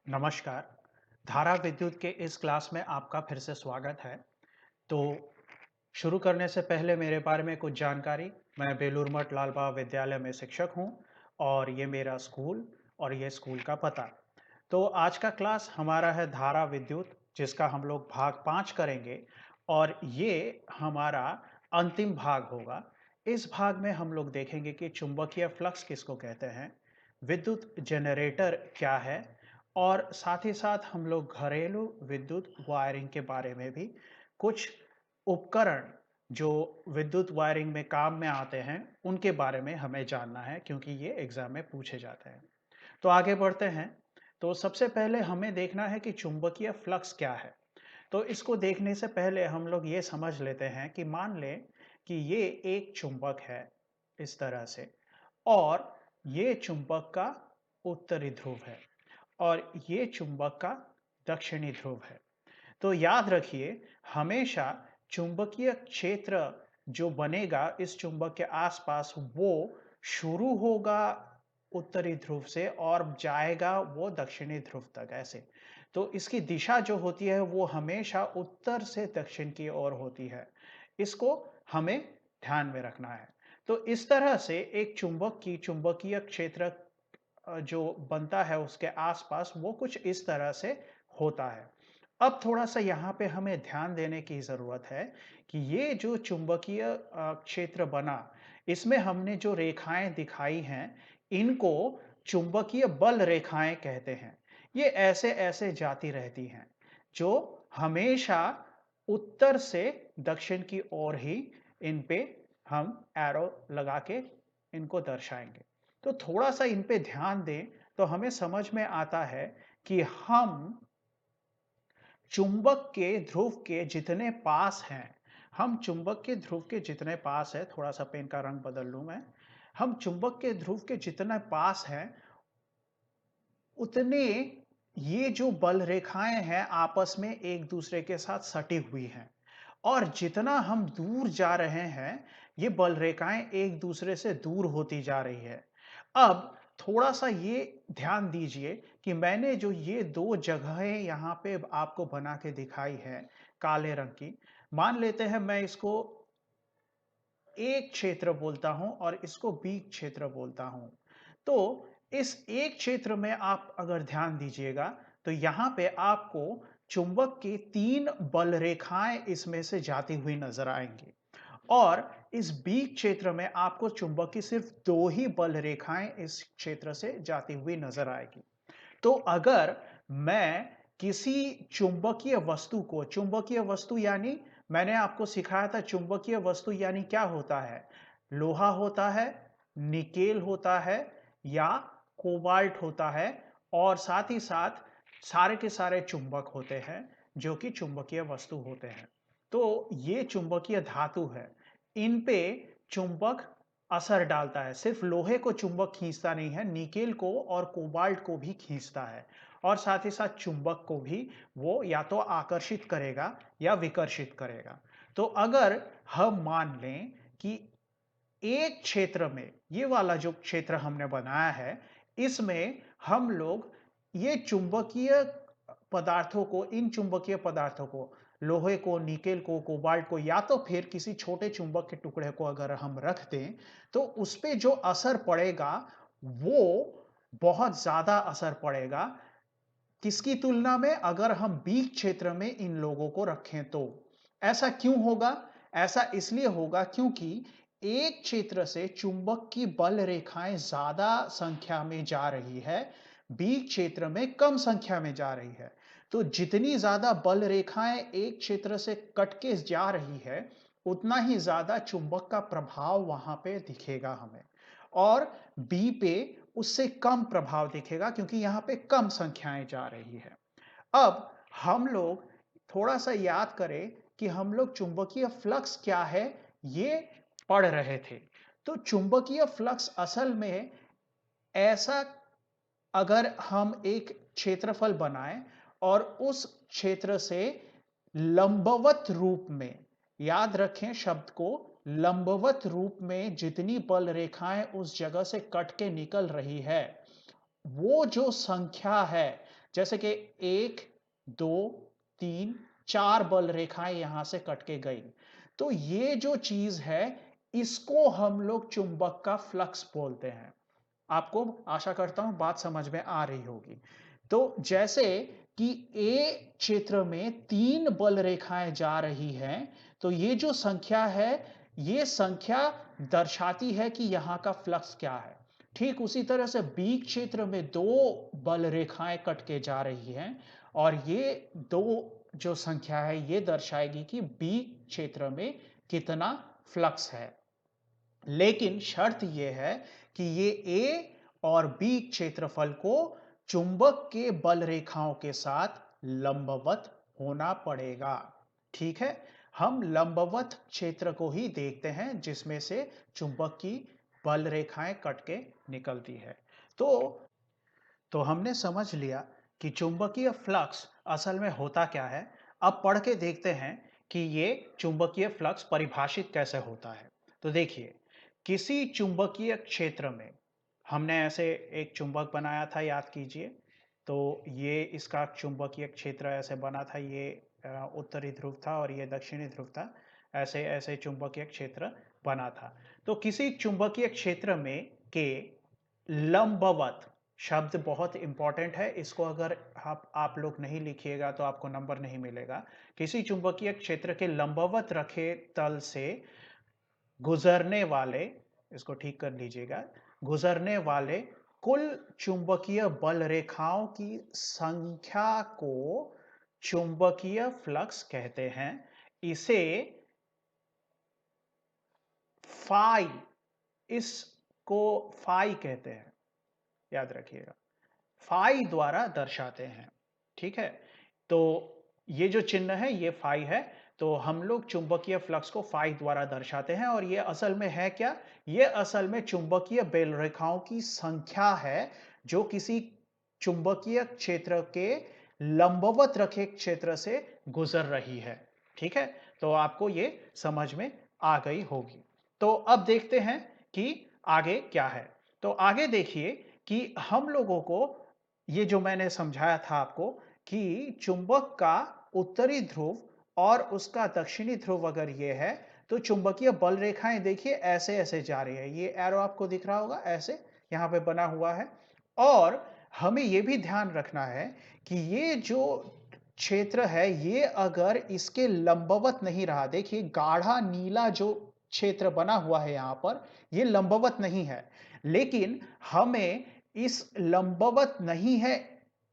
नमस्कार। धारा विद्युत के इस क्लास में आपका फिर से स्वागत है। तो शुरू करने से पहले मेरे बारे में कुछ जानकारी। मैं बेलूर मठ लाल बाबा विद्यालय में शिक्षक हूँ और ये मेरा स्कूल और ये स्कूल का पता। तो आज का क्लास हमारा है धारा विद्युत, जिसका हम लोग भाग 5 करेंगे और ये हमारा अंतिम भाग होगा। इस भाग में हम लोग देखेंगे कि चुंबकीय फ्लक्स किसको कहते हैं, विद्युत जनरेटर क्या है और साथ ही साथ हम लोग घरेलू विद्युत वायरिंग के बारे में भी कुछ उपकरण जो विद्युत वायरिंग में काम में आते हैं, उनके बारे में हमें जानना है क्योंकि ये एग्ज़ाम में पूछे जाते हैं। तो आगे बढ़ते हैं। तो सबसे पहले हमें देखना है कि चुंबकीय फ्लक्स क्या है। तो इसको देखने से पहले हम लोग ये समझ लेते हैं कि मान लें कि ये एक चुंबक है इस तरह से और ये चुंबक का उत्तरी ध्रुव है और ये चुंबक का दक्षिणी ध्रुव है। तो याद रखिए, हमेशा चुंबकीय क्षेत्र जो बनेगा इस चुंबक के आसपास, वो शुरू होगा उत्तरी ध्रुव से और जाएगा वो दक्षिणी ध्रुव तक ऐसे। तो इसकी दिशा जो होती है वो हमेशा उत्तर से दक्षिण की ओर होती है। इसको हमें ध्यान में रखना है। तो इस तरह से एक चुंबक की चुंबकीय क्षेत्र जो बनता है उसके आसपास, वो कुछ इस तरह से होता है। अब थोड़ा-सा यहाँ पे हमें ध्यान देने की ज़रूरत है कि ये जो चुंबकीय क्षेत्र बना, इसमें हमने जो रेखाएँ दिखाई हैं, इनको चुंबकीय बल रेखाएँ कहते हैं। ये ऐसे-ऐसे जाती रहती हैं, जो हमेशा उत्तर से दक्षिण की ओर ही इन पे हम एरो लगा के इनको दर्शाएँगे। तो थोड़ा-सा इन पे ध्यान दें, तो हमें समझ में आता है कि हम चुंबक के ध्रुव के जितने पास हैं, हम चुंबक के ध्रुव के जितने पास है, थोड़ा-सा पेन का रंग बदल लूँ मैं। हम चुंबक के ध्रुव के जितने पास हैं, उतने ये जो बल रेखाएँ हैं, आपस में एक-दूसरे के साथ सटी हुई हैं और जितना हम दूर जा रहे हैं, ये बल रेखाएँ एक-दूसरे से दूर होती जा रही है। अब थोड़ा-सा ये ध्यान दीजिए कि मैंने जो ये 2 जगहें यहाँ पे आपको बना के दिखाई हैं, काले रंग की, मान लेते हैं मैं इसको ए क्षेत्र बोलता हूँ और इसको बी क्षेत्र बोलता हूँ। तो इस एक क्षेत्र में आप अगर ध्यान दीजिएगा, तो यहाँ पे आपको चुंबक की 3 बल रेखाएँ इसमें से जाती हुई नज़र आएँगी और इस बी क्षेत्र में आपको चुंबक की सिर्फ़ 2 ही बल रेखाएँ इस क्षेत्र से जाती हुई नज़र आएगी। तो अगर मैं किसी चुंबकीय वस्तु यानी मैंने आपको सिखाया था चुंबकीय वस्तु यानी क्या होता है? लोहा होता है, निकेल होता है या कोबाल्ट होता है और साथ ही साथ सारे के सारे चुंबक होते हैं, जो कि चुंबकीय वस्तु होते हैं। तो ये चुंबकीय धातु है। इन पे चुंबक असर डालता है। सिर्फ लोहे को चुंबक खींचता नहीं है, निकेल को और कोबाल्ट को भी खींचता है और साथ ही साथ चुंबक को भी वो या तो आकर्षित करेगा या विकर्षित करेगा। तो अगर हम मान लें कि एक क्षेत्र में ये वाला जो क्षेत्र हमने बनाया है, इसमें हम लोग ये चुंबकीय इन चुंबकीय पदार्थों को, लोहे को, निकेल को, कोबाल्ट को या तो फिर किसी छोटे चुंबक के टुकड़े को अगर हम रख दें, तो उसपे जो असर पड़ेगा, वो बहुत ज़्यादा असर पड़ेगा। किसकी तुलना में? अगर हम बी क्षेत्र में इन लोगों को रखें तो। ऐसा क्यों होगा? ऐसा इसलिए होगा क्योंकि एक क्षेत्र से चुंबक की बल रेखाएँ ज़्यादा संख्या में जा रही है, बी क्षेत्र में कम संख्या में जा रही है। तो जितनी ज़्यादा बल रेखाएँ एक क्षेत्र से कट के जा रही है, उतना ही ज़्यादा चुंबक का प्रभाव वहाँ पे दिखेगा हमें और बी पे उससे कम प्रभाव दिखेगा क्योंकि यहाँ पे कम संख्याएँ जा रही है। अब हम लोग थोड़ा-सा याद करें कि हम लोग चुंबकीय फ्लक्स क्या है, ये पढ़ रहे थे। तो चुंबकीय फ्लक्स असल में ऐसा, अगर हम एक क्षेत्रफल बनाएँ और उस क्षेत्र से लंबवत रूप में, याद रखें शब्द को, लंबवत रूप में जितनी बल रेखाएँ उस जगह से कट के निकल रही है, वो जो संख्या है, जैसे कि 1, 2, 3, 4 बल रेखाएं यहां से कट के गई। तो ये जो चीज है, इसको हम लोग चुंबक का फ्लक्स बोलते हैं। आपको आशा करता हूं बात समझ में आ रही होगी। तो जैसे कि ए क्षेत्र में 3 बल रेखाएं जा रही हैं, तो ये जो संख्या है, ये संख्या दर्शाती है कि यहां का फ्लक्स क्या है। ठीक उसी तरह से बी क्षेत्र में 2 बल रेखाएं कट के जा रही हैं, और ये 2 जो संख्या है ये दर्शाएगी कि बी क्षेत्र में कितना फ्लक्स है। लेकिन शर्त यह है कि ये ए और बी क्षेत्रफल को चुंबक के बल रेखाओं के साथ लंबवत होना पड़ेगा। ठीक है, हम लंबवत क्षेत्र को ही देखते हैं जिसमें से चुंबक की बल रेखाएं कट के निकलती है। तो हमने समझ लिया कि चुंबकीय फ्लक्स असल में होता क्या है। अब पढ़ के देखते हैं कि ये चुंबकीय फ्लक्स परिभाषित कैसे होता है। तो देखिए, किसी चुंबकीय क्षेत्र में हमने ऐसे एक चुंबक बनाया था, याद कीजिए। तो ये इसका चुंबकीय क्षेत्र ऐसे बना था, ये उत्तरी ध्रुव था और ये दक्षिणी ध्रुव था। ऐसे ऐसे चुंबकीय क्षेत्र बना था। तो किसी चुंबकीय क्षेत्र में के लंबवत शब्द बहुत इंपॉर्टेंट है, इसको अगर आप लोग नहीं लिखिएगा तो आपको नंबर नहीं मिलेगा। किसी चुंबकीय क्षेत्र के लंबवत रखे तल से गुजरने वाले, इसको ठीक कर लीजिएगा, गुजरने वाले कुल चुंबकीय बल रेखाओं की संख्या को चुंबकीय फ्लक्स कहते हैं। इसे फाई, इसको फाई कहते हैं, याद रखिएगा, फाई द्वारा दर्शाते हैं। ठीक है, तो ये जो चिन्ह है ये फाई है। तो हम लोग चुंबकीय फ्लक्स को फाई द्वारा दर्शाते हैं, और ये असल में है क्या? ये असल में चुंबकीय बेल रेखाओं की संख्या है जो किसी चुंबकीय क्षेत्र के लंबवत रखे क्षेत्र से गुजर रही है। ठीक है, तो आपको ये समझ में आ गई होगी। तो अब देखते हैं कि आगे क्या है। तो आगे देखिए कि हम लोगों को ये जो मैंने समझाया था आपको कि चुंबक का उत्तरी ध्रुव और उसका दक्षिणी ध्रुव अगर ये है, तो चुंबकीय बल रेखाएं देखिए ऐसे ऐसे जा रही है। ये एरो आपको दिख रहा होगा, ऐसे यहां पे बना हुआ है। और हमें यह भी ध्यान रखना है कि ये जो क्षेत्र है ये अगर इसके लंबवत नहीं रहा, देखिए गाढ़ा नीला जो क्षेत्र बना हुआ है यहां पर, ये लंबवत नहीं है। लेकिन हमें इस लंबवत नहीं है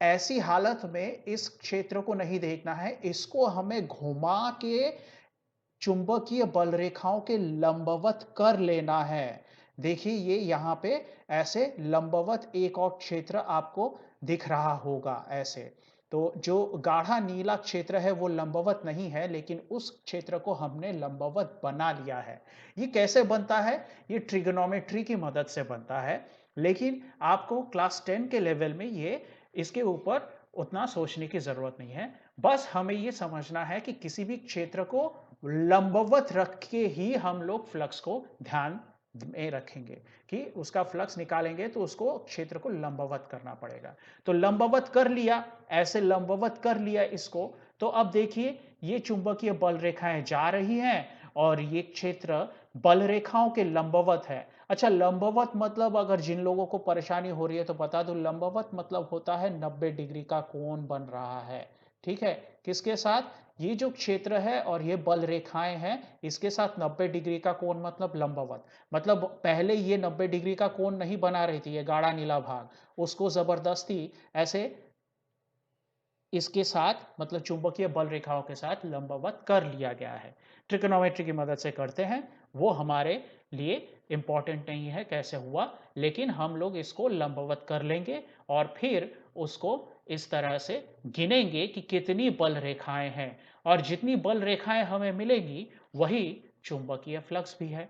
ऐसी हालत में इस क्षेत्र को नहीं देखना है, इसको हमें घुमा के चुंबकीय बल रेखाओं के लंबवत कर लेना है। देखिए ये यहां पे ऐसे लंबवत एक और क्षेत्र आपको दिख रहा होगा ऐसे। तो जो गाढ़ा नीला क्षेत्र है वो लंबवत नहीं है, लेकिन उस क्षेत्र को हमने लंबवत बना लिया है। ये कैसे बनता है? ये ट्रिगोनोमेट्री की मदद से बनता है। लेकिन आपको क्लास 10 के लेवल में ये इसके ऊपर उतना सोचने की जरूरत नहीं है। बस हमें ये समझना है कि किसी भी क्षेत्र को लंबवत रख के ही हम लोग फ्लक्स को ध्यान में रखेंगे कि उसका फ्लक्स निकालेंगे तो उसको क्षेत्र को लंबवत करना पड़ेगा। तो लंबवत कर लिया, ऐसे लंबवत कर लिया इसको। तो अब देखिए ये चुंबकीय बल रेखाएं जा रही हैं और ये क्षेत्र बल रेखाओं के लंबवत है। अच्छा, लंबवत मतलब अगर जिन लोगों को परेशानी हो रही है तो बता दूं, लंबवत मतलब होता है 90 डिग्री का कोण बन रहा है। ठीक है, किसके साथ? ये जो क्षेत्र है और ये बल रेखाएं हैं, इसके साथ 90 डिग्री का कोण मतलब लंबवत। मतलब पहले ये 90 डिग्री का कोण नहीं बना रही थी, ये गाढ़ा नीला भाग, उसको जबरदस्ती ऐसे इसके साथ मतलब चुंबकीय बल रेखाओं के साथ लंबवत कर लिया गया है। ट्रिग्नोमेट्री की मदद से करते हैं, वो हमारे लिए इंपॉर्टेंट नहीं है कैसे हुआ, लेकिन हम लोग इसको लंबवत कर लेंगे और फिर उसको इस तरह से गिनेंगे कि कितनी बल रेखाएं हैं, और जितनी बल रेखाएं हमें मिलेंगी वही चुंबकीय फ्लक्स भी है।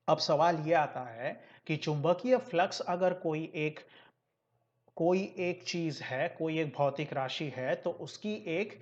अब सवाल यह आता है कि चुंबकीय फ्लक्स अगर कोई एक चीज है, कोई एक भौतिक राशि है, तो उसकी एक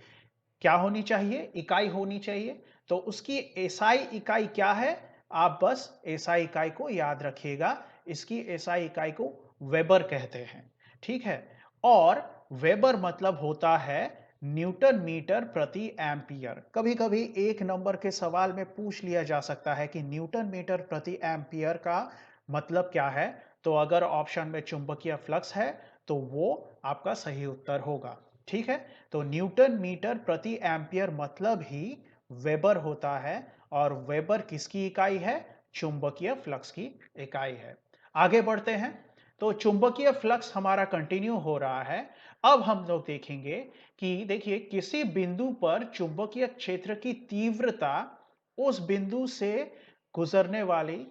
क्या होनी चाहिए? इकाई होनी चाहिए। तो उसकी एसआई इकाई क्या है? आप बस एसआई इकाई को याद रखिएगा। इसकी एसआई इकाई को वेबर कहते हैं। ठीक है, और वेबर मतलब होता है न्यूटन मीटर प्रति एम्पियर। कभी-कभी एक नंबर के सवाल में पूछ लिया जा सकता है कि न्यूटन मीटर प्रति एम्पियर का मतलब क्या है? तो अगर ऑप्शन में चुंबकीय फ्लक्स है, तो वो आपका सही उत्तर होगा। ठीक है? तो न्यूटन मीटर प्रति एम्पियर मतलब ही वेबर होता है और वेबर किसकी इकाई है? चुंबकीय फ्लक्स की इकाई है। आगे बढ़ते हैं। तो चुंबकीय फ्लक्स हमारा कंटिन्यू हो रहा है। अब हम लोग देखेंगे कि देखिए किसी बिंदु पर चुंबकीय क्षेत्र की तीव्रता उस बिंदु से गुजरने वाली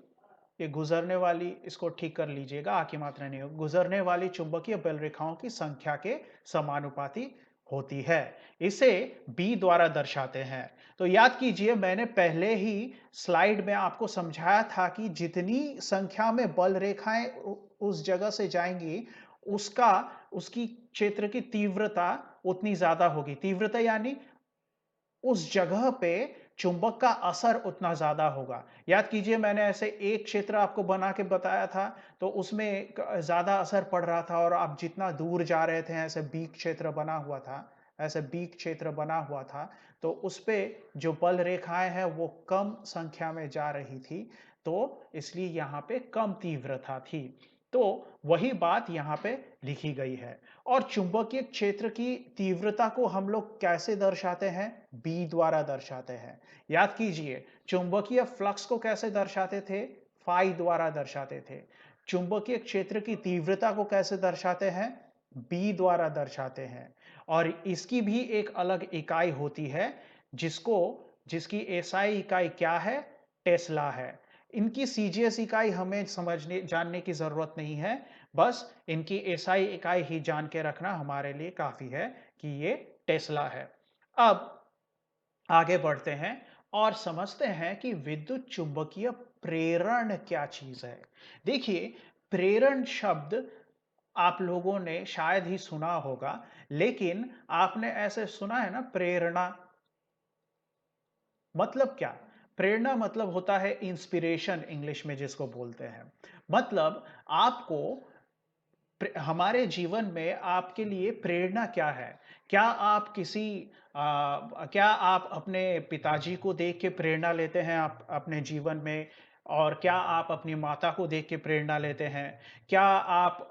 ये गुजरने वाली इसको ठीक कर लीजिएगा, आ की मात्रा नहीं हो, गुजरने वाली चुंबकीय बल रेखाओं की संख्या के समानुपाती होती है। इसे बी द्वारा दर्शाते हैं। तो याद कीजिए मैंने पहले ही स्लाइड में आपको समझाया था कि जितनी संख्या में बल रेखाएं उस जगह से जाएंगी, उसका उसकी क्षेत्र की तीव्रता उतनी ज्यादा होगी। तीव्रता यानी उस जगह पे चुंबक का असर उतना ज्यादा होगा। याद कीजिए मैंने ऐसे एक क्षेत्र आपको बना के बताया था, तो उसमें ज्यादा असर पड़ रहा था और आप जितना दूर जा रहे थे ऐसे बी क्षेत्र बना हुआ था, ऐसे बी क्षेत्र बना हुआ था, तो उस पे जो बल रेखाएं हैं वो कम संख्या में जा रही थी, तो इसलिए यहाँ पे कम तीव्रता थी। तो वही बात यहाँ पे लिखी गई है। और चुंबकीय क्षेत्र की तीव्रता को हम लोग कैसे दर्शाते हैं? बी द्वारा दर्शाते हैं। याद कीजिए चुंबकीय फ्लक्स को कैसे दर्शाते थे? फाई द्वारा दर्शाते थे। चुंबकीय क्षेत्र की तीव्रता को कैसे दर्शाते हैं? बी द्वारा दर्शाते हैं। और इसकी भी एक अलग इकाई होती है, जिसको जिसकी एसआई इकाई क्या है? टेस्ला है। इनकी सीजीएस इकाई हमें समझने जानने की जरूरत नहीं है। बस इनकी एसआई इकाई ही जान के रखना हमारे लिए काफी है कि ये टेस्ला है। अब आगे बढ़ते हैं और समझते हैं कि विद्युत चुंबकीय प्रेरण क्या चीज है। देखिए प्रेरण शब्द आप लोगों ने शायद ही सुना होगा, लेकिन आपने ऐसे सुना है ना प्रेरणा, मतलब क्या? प्रेरणा मतलब होता है इंस्पिरेशन, इंग्लिश में जिसको बोलते हैं। मतलब आपको हमारे जीवन में आपके लिए प्रेरणा क्या है? क्या आप क्या आप अपने पिताजी को देख के प्रेरणा लेते हैं आप अपने जीवन में? और क्या आप अपनी माता को देख के प्रेरणा लेते हैं? क्या आप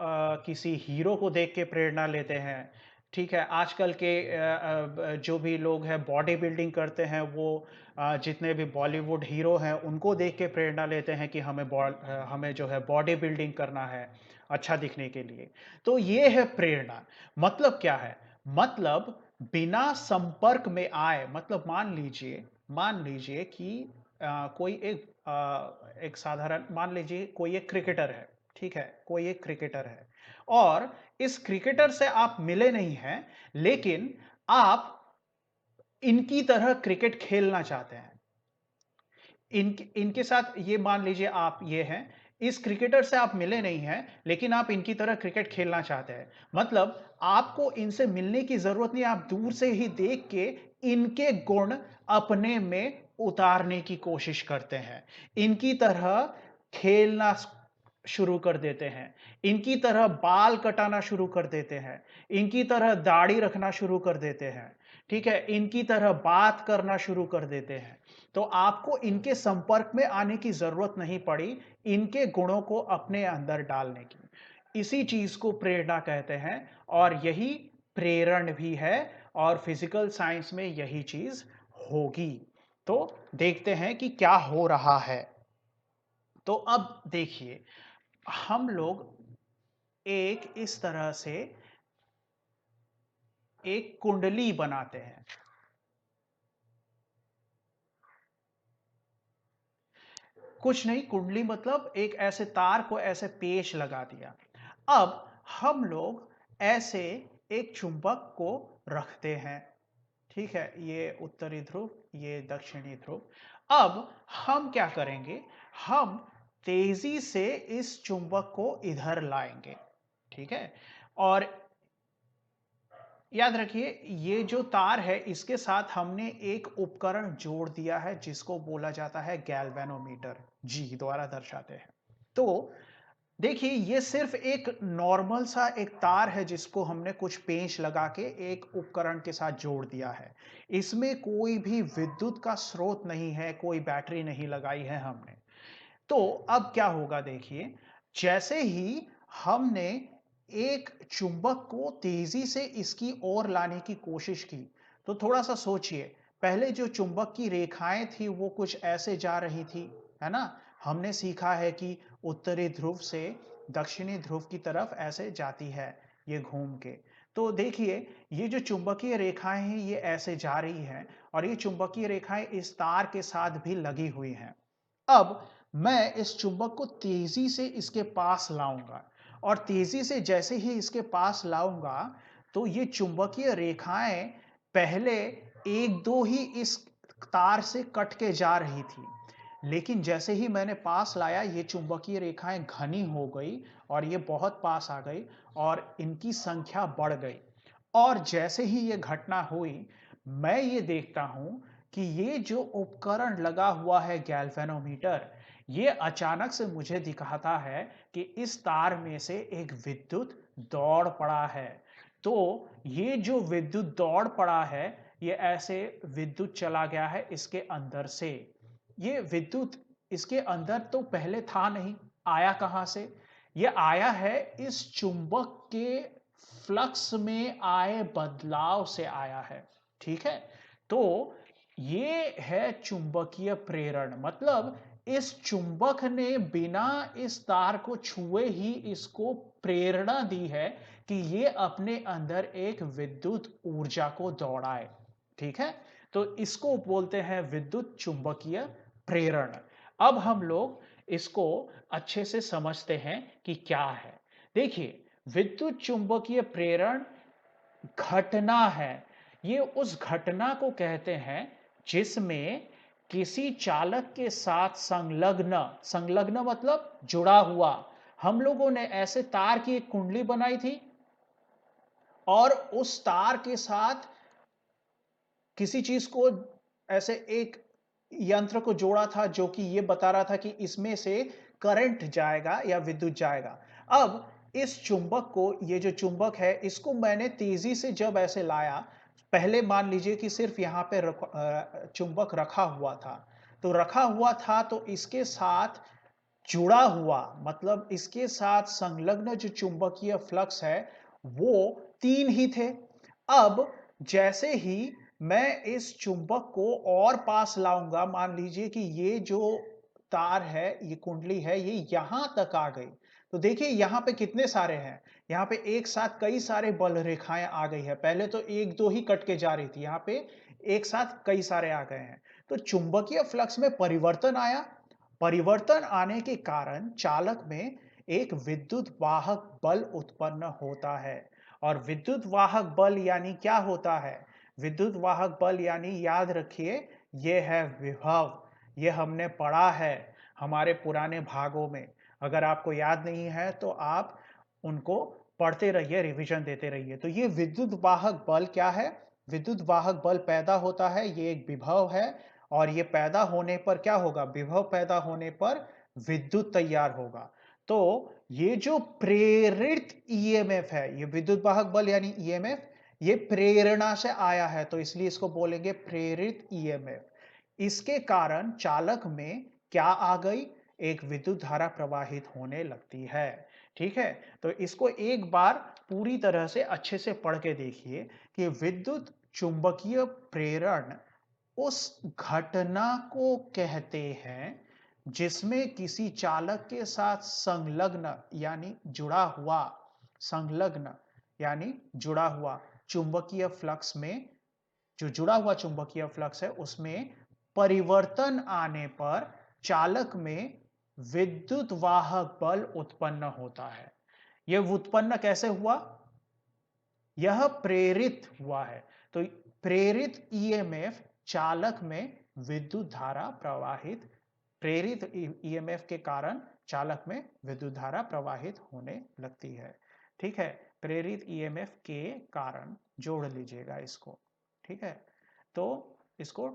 किसी हीरो को देख के प्रेरणा लेते हैं? ठीक है, आजकल के जो भी लोग हैं बॉडी बिल्डिंग करते हैं, वो जितने भी बॉलीवुड हीरो हैं उनको देख के प्रेरणा लेते हैं कि हमें जो है बॉडी बिल्डिंग करना है अच्छा दिखने के लिए। तो ये है प्रेरणा। मतलब क्या है? मतलब बिना संपर्क में आए, मतलब मान लीजिए कि एक साधारण मान लीजिए कोई एक क्रिकेटर है, ठीक है? कोई एक क्रिकेटर है और इस क्रिकेटर से आप मिले नहीं हैं, लेकिन आप इनकी तरह क्रिकेट खेलना चाहते हैं। इनके साथ ये मान लीजिए आप ये हैं, इस क्रिकेटर से आप मिले नहीं हैं, लेकिन आप इनकी तरह क्रिकेट खेलना चाहते हैं। मतलब आपको इनसे मिलने की ज़रूरत नहीं, आप दूर से ही देख के इनके गुण अपने में उतारने की कोशिश करते हैं। इनकी तरह खेलना शुरू कर देते हैं। इनकी तरह बाल कटाना शुरू कर देते हैं। इनकी तरह दाढ़ी रखना शुरू कर देते हैं। ठीक है? इनकी तरह बात करना शुरू कर देते हैं। तो आपको इनके संपर्क में आने की जरूरत नहीं पड़ी, इनके गुणों को अपने अंदर डालने की। इसी चीज को प्रेरणा कहते हैं और यही प्रेरण भी है और फिजिकल साइंस में यही चीज होगी। तो देखते हैं कि क्या हो रहा है। तो अब देखिए हम लोग एक इस तरह से एक कुंडली बनाते हैं। कुछ नहीं, कुंडली मतलब एक ऐसे तार को ऐसे पेच लगा दिया। अब हम लोग ऐसे एक चुंबक को रखते हैं, ठीक है? ये उत्तरी ध्रुव, ये दक्षिणी ध्रुव। अब हम क्या करेंगे? हम तेजी से इस चुंबक को इधर लाएंगे, ठीक है? और याद रखिए ये जो तार है इसके साथ हमने एक उपकरण जोड़ दिया है जिसको बोला जाता है गैल्वेनोमीटर, जी द्वारा दर्शाते हैं। तो देखिए, ये सिर्फ एक नॉर्मल सा एक तार है जिसको हमने कुछ पेंच लगा के एक उपकरण के साथ जोड़ दिया है। इसमें कोई भी विद्युत का स्रोत नहीं है, कोई बैटरी नहीं लगाई है हमने। तो अब क्या होगा देखिए, जैसे ही हमने एक चुंबक को तेजी से इसकी ओर लाने की कोशिश की, तो थोड़ा-सा सोचिए, पहले जो चुंबक की रेखाएँ थी वो कुछ ऐसे जा रही थी, है ना? हमने सीखा है कि उत्तरी ध्रुव से दक्षिणी ध्रुव की तरफ ऐसे जाती है, ये घूम के। तो देखिए, ये जो चुंबकीय रेखाएँ हैं ये ऐसे जा रही हैं और ये चुंबकीय रेखाएँ इस तार के साथ भी लगी हुई हैं। अब मैं इस चुंबक को तेजी से इसके पास लाऊंगा और तेजी से जैसे ही इसके पास लाऊंगा तो ये चुंबकीय रेखाएं पहले एक दो ही इस तार से कट के जा रही थी, लेकिन जैसे ही मैंने पास लाया ये चुंबकीय रेखाएं घनी हो गई और ये बहुत पास आ गई और इनकी संख्या बढ़ गई। और जैसे ही ये घटना हुई, मैं ये देखता हूं कि ये जो उपकरण लगा हुआ है गैल्वेनोमीटर, ये अचानक से मुझे दिखाता है कि इस तार में से एक विद्युत दौड़ पड़ा है। तो ये जो विद्युत दौड़ पड़ा है, ये ऐसे विद्युत चला गया है इसके अंदर से। ये विद्युत इसके अंदर तो पहले था नहीं, आया कहां से? ये आया है इस चुंबक के फ्लक्स में आए बदलाव से आया है। ठीक है? तो ये है चुंबकीय प्रेरण, मतलब इस चुंबक ने बिना इस तार को छुए ही इसको प्रेरणा दी है कि ये अपने अंदर एक विद्युत ऊर्जा को दौड़ाए। ठीक है? तो इसको बोलते हैं विद्युत चुंबकीय प्रेरण। अब हम लोग इसको अच्छे से समझते हैं कि क्या है। देखिए, विद्युत चुंबकीय प्रेरण घटना है। ये उस घटना को कहते हैं जिसमें किसी चालक के साथ संलग्न, संलग्न मतलब जुड़ा हुआ। हम लोगों ने ऐसे तार की एक कुंडली बनाई थी और उस तार के साथ किसी चीज को ऐसे एक यंत्र को जोड़ा था जो कि ये बता रहा था कि इसमें से करंट जाएगा या विद्युत जाएगा। अब इस चुंबक को, ये जो चुंबक है इसको मैंने तेजी से जब ऐसे लाया, पहले मान लीजिए कि सिर्फ यहाँ पे चुंबक रखा हुआ था। तो रखा हुआ था तो इसके साथ जुड़ा हुआ, मतलब इसके साथ संलग्न जो चुंबकीय फ्लक्स है वो 3 ही थे। अब जैसे ही मैं इस चुंबक को और पास लाऊंगा, मान लीजिए कि ये जो तार है, ये कुंडली है, ये यहां तक आ गई। तो देखिए यहां पे कितने सारे हैं, यहां पे एक साथ कई सारे बल रेखाएं आ गई है। पहले तो एक दो ही कट के जा रही थी, यहां पे एक साथ कई सारे आ गए हैं। तो चुंबकीय फ्लक्स में परिवर्तन आया। परिवर्तन आने के कारण चालक में एक विद्युत वाहक बल उत्पन्न होता है। और विद्युत वाहक बल यानी क्या होता है? विद्युत वाहक बल यानी, याद रखिए, यह है विभव। यह हमने पढ़ा है हमारे पुराने भागों में। अगर आपको याद नहीं है तो आप उनको पढ़ते रहिए, रिवीजन देते रहिए। तो ये विद्युत वाहक बल क्या है? विद्युत वाहक बल पैदा होता है, ये एक विभव है। और ये पैदा होने पर क्या होगा? विभव पैदा होने पर विद्युत तैयार होगा। तो ये जो प्रेरित ईएमएफ है, ये विद्युत वाहक बल यानी ईएमएफ, ये प्रेरणा से आया है तो इसलिए इसको बोलेंगे प्रेरित ईएमएफ। इसके कारण चालक में क्या आ गई? एक विद्युत धारा प्रवाहित होने लगती है। ठीक है? तो इसको एक बार पूरी तरह से अच्छे से पढ़ के देखिए कि विद्युत चुंबकीय प्रेरण उस घटना को कहते हैं जिसमें किसी चालक के साथ संलग्न यानी जुड़ा हुआ, संलग्न यानी जुड़ा हुआ चुंबकीय फ्लक्स में, जो जुड़ा हुआ चुंबकीय फ्लक्स है उसमें परिवर्तन आने पर चालक में विद्युत वाहक बल उत्पन्न होता है। यह उत्पन्न कैसे हुआ? यह प्रेरित हुआ है। तो प्रेरित ईएमएफ चालक में विद्युत धारा प्रवाहित, प्रेरित ईएमएफ के कारण चालक में विद्युत धारा प्रवाहित होने लगती है। ठीक है? प्रेरित ईएमएफ के कारण जोड़ लीजिएगा इसको। ठीक है? तो इसको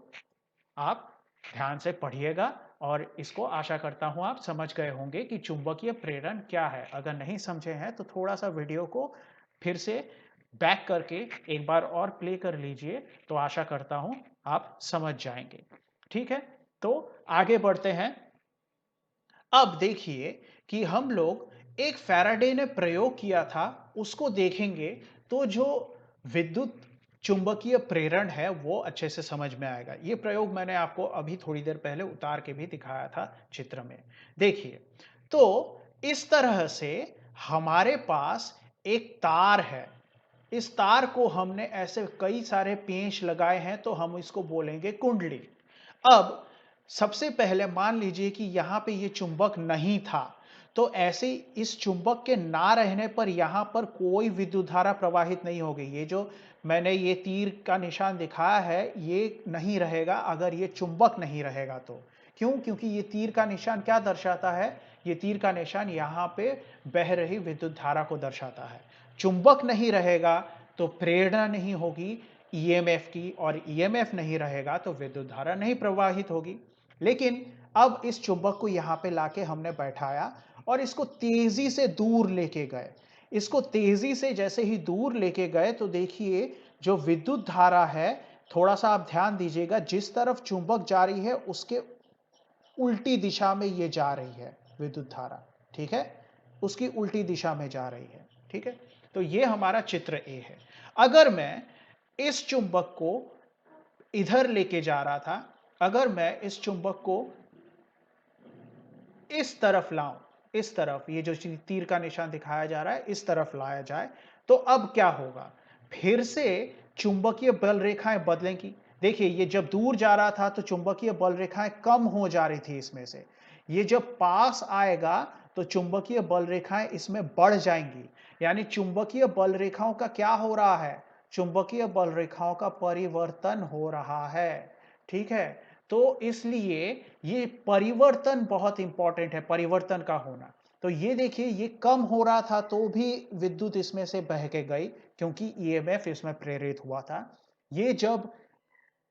आप ध्यान से पढ़िएगा और इसको आशा करता हूं आप समझ गए होंगे कि चुंबकीय प्रेरण क्या है। अगर नहीं समझे हैं तो थोड़ा सा वीडियो को फिर से बैक करके एक बार और प्ले कर लीजिए, तो आशा करता हूं आप समझ जाएंगे। ठीक है, तो आगे बढ़ते हैं। अब देखिए कि हम लोग एक फैराडे ने प्रयोग किया था उसको देखेंगे, तो जो विद्युत चुंबकीय प्रेरण है वो अच्छे से समझ में आएगा। ये प्रयोग मैंने आपको अभी थोड़ी देर पहले उतार के भी दिखाया था चित्र में। देखिए, तो इस तरह से हमारे पास एक तार है। इस तार को हमने ऐसे कई सारे पेंच लगाए हैं, तो हम इसको बोलेंगे कुंडली। अब सबसे पहले मान लीजिए कि यहां पे ये चुंबक नहीं था, तो ऐसे इस चुंबक के ना रहने पर यहां पर कोई विद्युत धारा प्रवाहित नहीं होगी। ये जो मैंने ये तीर का निशान दिखाया है ये नहीं रहेगा अगर ये चुंबक नहीं रहेगा तो। क्यों? क्योंकि ये तीर का निशान क्या दर्शाता है? ये तीर का निशान यहां पे बह रही विद्युत धारा को दर्शाता है। चुंबक नहीं रहेगा तो प्रेरणा नहीं होगी ईएमएफ की, और ईएमएफ नहीं रहेगा तो विद्युत धारा नहीं प्रवाहित होगी। लेकिन अब इस चुंबक को यहां पे लाके हमने बैठाया और इसको तेजी से दूर लेके गए। इसको तेजी से जैसे ही दूर लेके गए तो देखिए जो विद्युत धारा है, थोड़ा सा आप ध्यान दीजिएगा, जिस तरफ चुंबक जा रही है उसके उल्टी दिशा में ये जा रही है विद्युत धारा। ठीक है, उसकी उल्टी दिशा में जा रही है। ठीक है, तो ये हमारा चित्र ए है। अगर मैं इस चुंबक को इधर लेके जा रहा था, अगर मैं इस चुंबक को इस तरफ लाऊं, इस तरफ, ये जो तीर का निशान दिखाया जा रहा है इस तरफ लाया जाए, तो अब क्या होगा? फिर से चुंबकीय बल रेखाएं बदलेंगी। देखिए ये जब दूर जा रहा था तो चुंबकीय बल रेखाएं कम हो जा रही थी इसमें से। ये जब पास आएगा तो चुंबकीय बल रेखाएं इसमें बढ़ जाएंगी। यानी चुंबकीय बल रेखाओं का क्या हो रहा है? चुंबकीय बल रेखाओं का परिवर्तन हो रहा है। ठीक है, तो इसलिए ये परिवर्तन बहुत इंपॉर्टेंट है, परिवर्तन का होना। तो ये देखिए ये कम हो रहा था तो भी विद्युत इसमें से बह के गई, क्योंकि ईएमएफ इसमें प्रेरित हुआ था। ये जब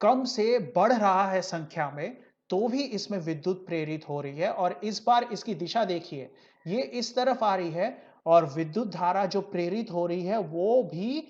कम से बढ़ रहा है संख्या में तो भी इसमें विद्युत प्रेरित हो रही है, और इस बार इसकी दिशा देखिए, ये इस तरफ आ रही है और विद्युत धारा जो प्रेरित हो रही है वो भी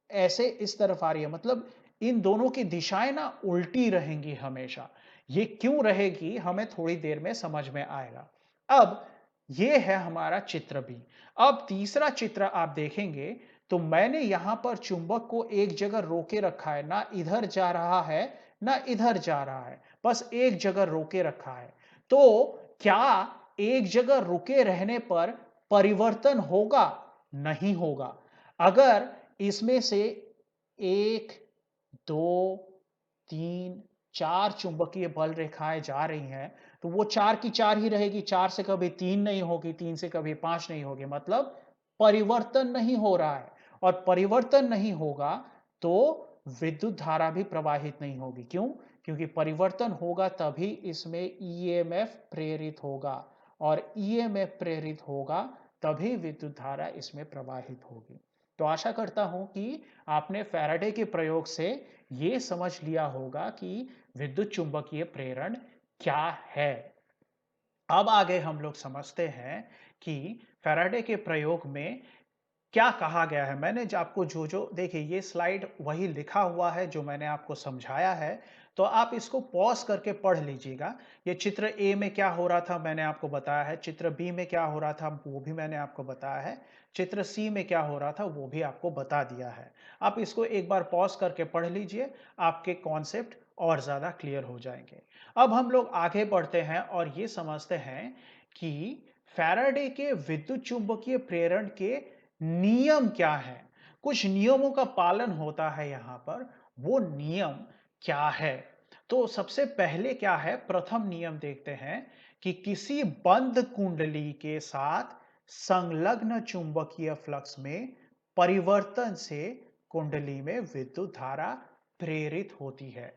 ऐसे इस तरफ आ रही है। मतलब इन दोनों की दिशाएं ना उल्टी रहेंगी हमेशा। ये क्यों रहेगी हमें थोड़ी देर में समझ में आएगा। अब ये है हमारा चित्र बी। अब तीसरा चित्र आप देखेंगे तो मैंने यहां पर चुंबक को एक जगह रोके रखा है, ना इधर जा रहा है ना इधर जा रहा है, बस एक जगह रोके रखा है। तो क्या एक जगह रुके रहने पर परिवर्तन होगा? नहीं होगा। अगर इसमें से 1, 2, 3, 4 चुंबकीय बल रेखाएं जा रही हैं, तो वो 4 की 4 ही रहेगी। 4 से कभी 3 नहीं होगी, 3 से कभी 5 नहीं होगी। मतलब परिवर्तन नहीं हो रहा है, और परिवर्तन नहीं होगा तो विद्युत धारा भी प्रवाहित नहीं होगी। क्यों? क्योंकि परिवर्तन होगा तभी इसमें ईएमएफ प्रेरित होगा, और ईएमएफ प्रेरित होगा तभी विद्युत धारा इसमें प्रवाहित होगी। तो आशा करता हूं कि आपने फैराडे के प्रयोग से यह समझ लिया होगा कि विद्युत चुंबकीय प्रेरण क्या है। अब आगे हम लोग समझते हैं कि फैराडे के प्रयोग में क्या कहा गया है। मैंने आपको जो देखिए ये स्लाइड वही लिखा हुआ है जो मैंने आपको समझाया है, तो आप इसको पॉज करके पढ़ लीजिएगा। ये चित्र ए में क्या हो रहा था मैंने आपको बताया है, चित्र बी में क्या हो रहा था वो भी मैंने आपको बताया है, चित्र सी में क्या हो रहा था वो भी आपको बता दिया है। आप इसको एक बार पॉज करके पढ़ लीजिए, आपके कॉन्सेप्ट और ज्यादा क्लियर हो जाएंगे। अब हम लोग आगे बढ़ते हैं और ये समझते हैं कि फैराडे के विद्युत चुंबकीय प्रेरण के नियम क्या है। कुछ नियमों का पालन होता है यहां पर, वो नियम क्या है? तो सबसे पहले क्या है, प्रथम नियम देखते हैं कि किसी बंद कुंडली के साथ संलग्न चुंबकीय फ्लक्स में परिवर्तन से कुंडली में विद्युत धारा प्रेरित होती है।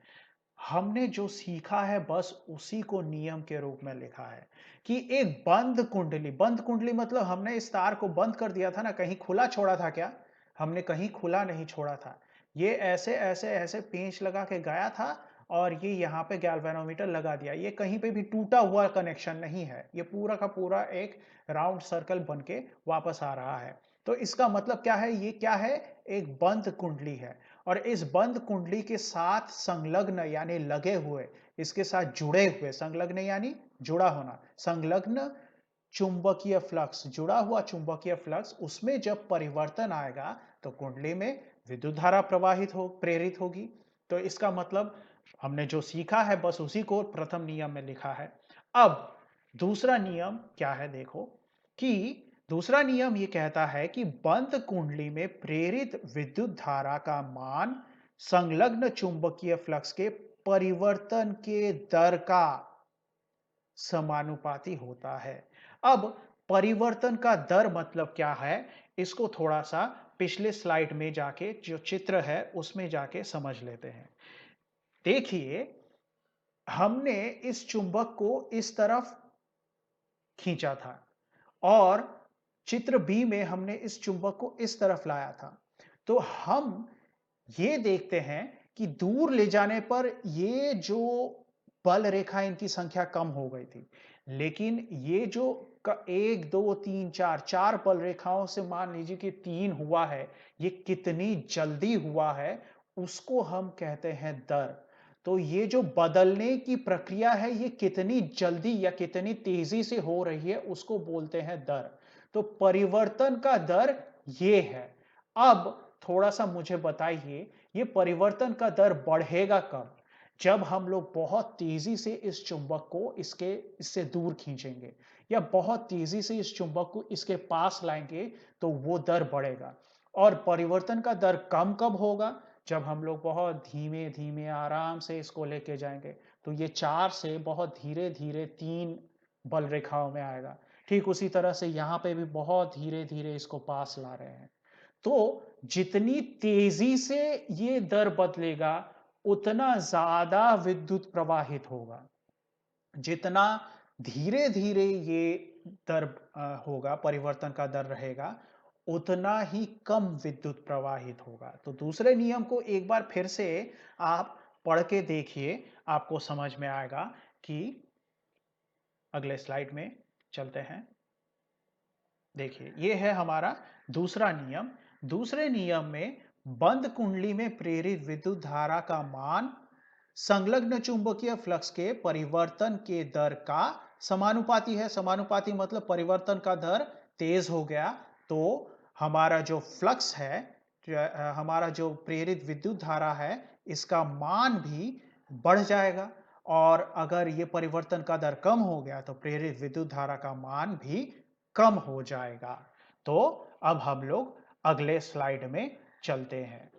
हमने जो सीखा है बस उसी को नियम के रूप में लिखा है कि एक बंद कुंडली मतलब हमने इस तार को बंद कर दिया था ना, कहीं खुला छोड़ा था क्या? हमने कहीं खुला नहीं छोड़ा था। ये ऐसे ऐसे ऐसे पेंच लगा के गया था और ये यहाँ पे गैल्वेनोमीटर लगा दिया। ये कहीं पे भी टूटा हुआ कनेक्शन नहीं है। ये पूरा का पूरा एक राउंड सर्कल बन के वापस आ रहा है। तो इसका मतलब क्या है? ये क्या है? एक बंद कुंडली है और इस बंद कुंडली के साथ संलग्न यानी लगे हुए, इसके साथ जुड़े हुए, संलग्न यानी जुड़ा होना, संलग्न चुंबकीय फ्लक्स, जुड़ा हुआ चुंबकीय फ्लक्स, उसमें जब परिवर्तन आएगा तो कुंडली में विद्युत धारा प्रेरित होगी। तो इसका मतलब हमने जो सीखा है बस उसी को प्रथम नियम में लिखा है। अब दूसरा नियम क्या है? देखो कि दूसरा नियम ये कहता है कि बंद कुंडली में प्रेरित विद्युत धारा का मान संलग्न चुंबकीय फ्लक्स के परिवर्तन के दर का समानुपाती होता है। अब परिवर्तन का दर मतलब क्या है? इसको थोड़ा सा पिछले स्लाइड में जाके जो चित्र है उसमें जाके समझ लेते हैं। देखिए, हमने इस चुंबक को इस तरफ खींचा था और चित्र बी में हमने इस चुंबक को इस तरफ लाया था। तो हम ये देखते हैं कि दूर ले जाने पर ये जो बल रेखा इनकी संख्या कम हो गई थी। लेकिन ये जो 1, 2, 3, 4 बल रेखाओं से मान लीजिए कि 3 हुआ है, ये कितनी जल्दी हुआ है, उसको हम कहते हैं दर। तो ये जो बदलने की प्रक्रिया है, ये कितनी जल्दी या कितनी तेजी से हो रही है, उसको बोलते हैं दर। तो परिवर्तन का दर ये है। अब थोड़ा-सा मुझे बताइए, ये परिवर्तन का दर बढ़ेगा कब? जब हम लोग बहुत तेज़ी से इस चुंबक को इससे दूर खींचेंगे या बहुत तेज़ी से इस चुंबक को इसके पास लाएँगे, तो वो दर बढ़ेगा। और परिवर्तन का दर कम कब होगा? जब हम लोग बहुत धीमे-धीमे आराम से इसको लेके जाएँगे। तो ये 4 से बहुत धीरे-धीरे 3 बल रेखाओं में आएगा। ठीक उसी तरह से यहाँ पे भी बहुत धीरे-धीरे इसको पास ला रहे हैं। तो जितनी तेजी से ये दर बदलेगा, उतना ज़्यादा विद्युत प्रवाहित होगा। जितना धीरे-धीरे ये दर होगा, परिवर्तन का दर रहेगा, उतना ही कम विद्युत प्रवाहित होगा। तो दूसरे नियम को एक बार फिर से आप पढ़ के देखिए, आपको समझ में आएगा कि अगले स्लाइड में चलते हैं। देखिए, ये है हमारा दूसरा नियम। दूसरे नियम में बंद कुंडली में प्रेरित विद्युत धारा का मान संलग्न चुंबकीय फ्लक्स के परिवर्तन के दर का समानुपाती है। समानुपाती मतलब परिवर्तन का दर तेज हो गया तो हमारा जो फ्लक्स है, हमारा जो प्रेरित विद्युत धारा है, इसका मान भी बढ़ जाएगा। और अगर ये परिवर्तन का दर कम हो गया तो प्रेरित विद्युत धारा का मान भी कम हो जाएगा। तो अब हम लोग अगले स्लाइड में चलते हैं।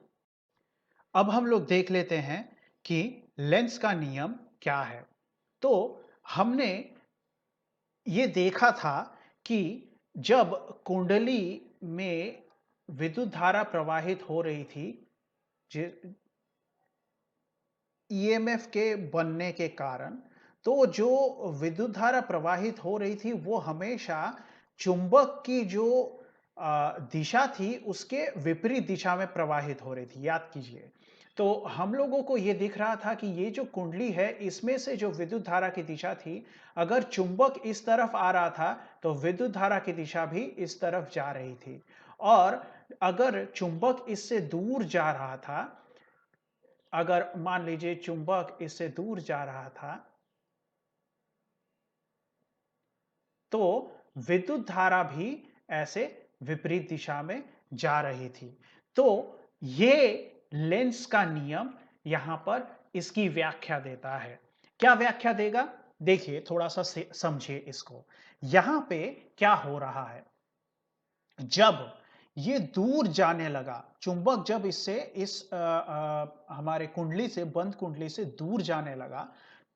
अब हम लोग देख लेते हैं कि लेंस का नियम क्या है। तो हमने ये देखा था कि जब कुंडली में विद्युत धारा प्रवाहित हो रही थी, ईएमएफ के बनने के कारण, तो जो विद्युत धारा प्रवाहित हो रही थी वो हमेशा चुंबक की जो दिशा थी उसके विपरीत दिशा में प्रवाहित हो रही थी, याद कीजिए। तो हम लोगों को ये दिख रहा था कि ये जो कुंडली है इसमें से जो विद्युत धारा की दिशा थी, अगर चुंबक इस तरफ आ रहा था तो विद्युत धारा की दिशा भी इस तरफ जा रही थी। और अगर चुंबक इससे दूर जा रहा था, अगर मान लीजिए चुंबक इससे दूर जा रहा था, तो विद्युत धारा भी ऐसे विपरीत दिशा में जा रही थी। तो ये लेंस का नियम यहां पर इसकी व्याख्या देता है। क्या व्याख्या देगा? देखिए, थोड़ा सा समझिए इसको। यहां पे क्या हो रहा है? जब ये दूर जाने लगा, चुंबक जब इससे हमारे कुंडली से, बंद कुंडली से दूर जाने लगा,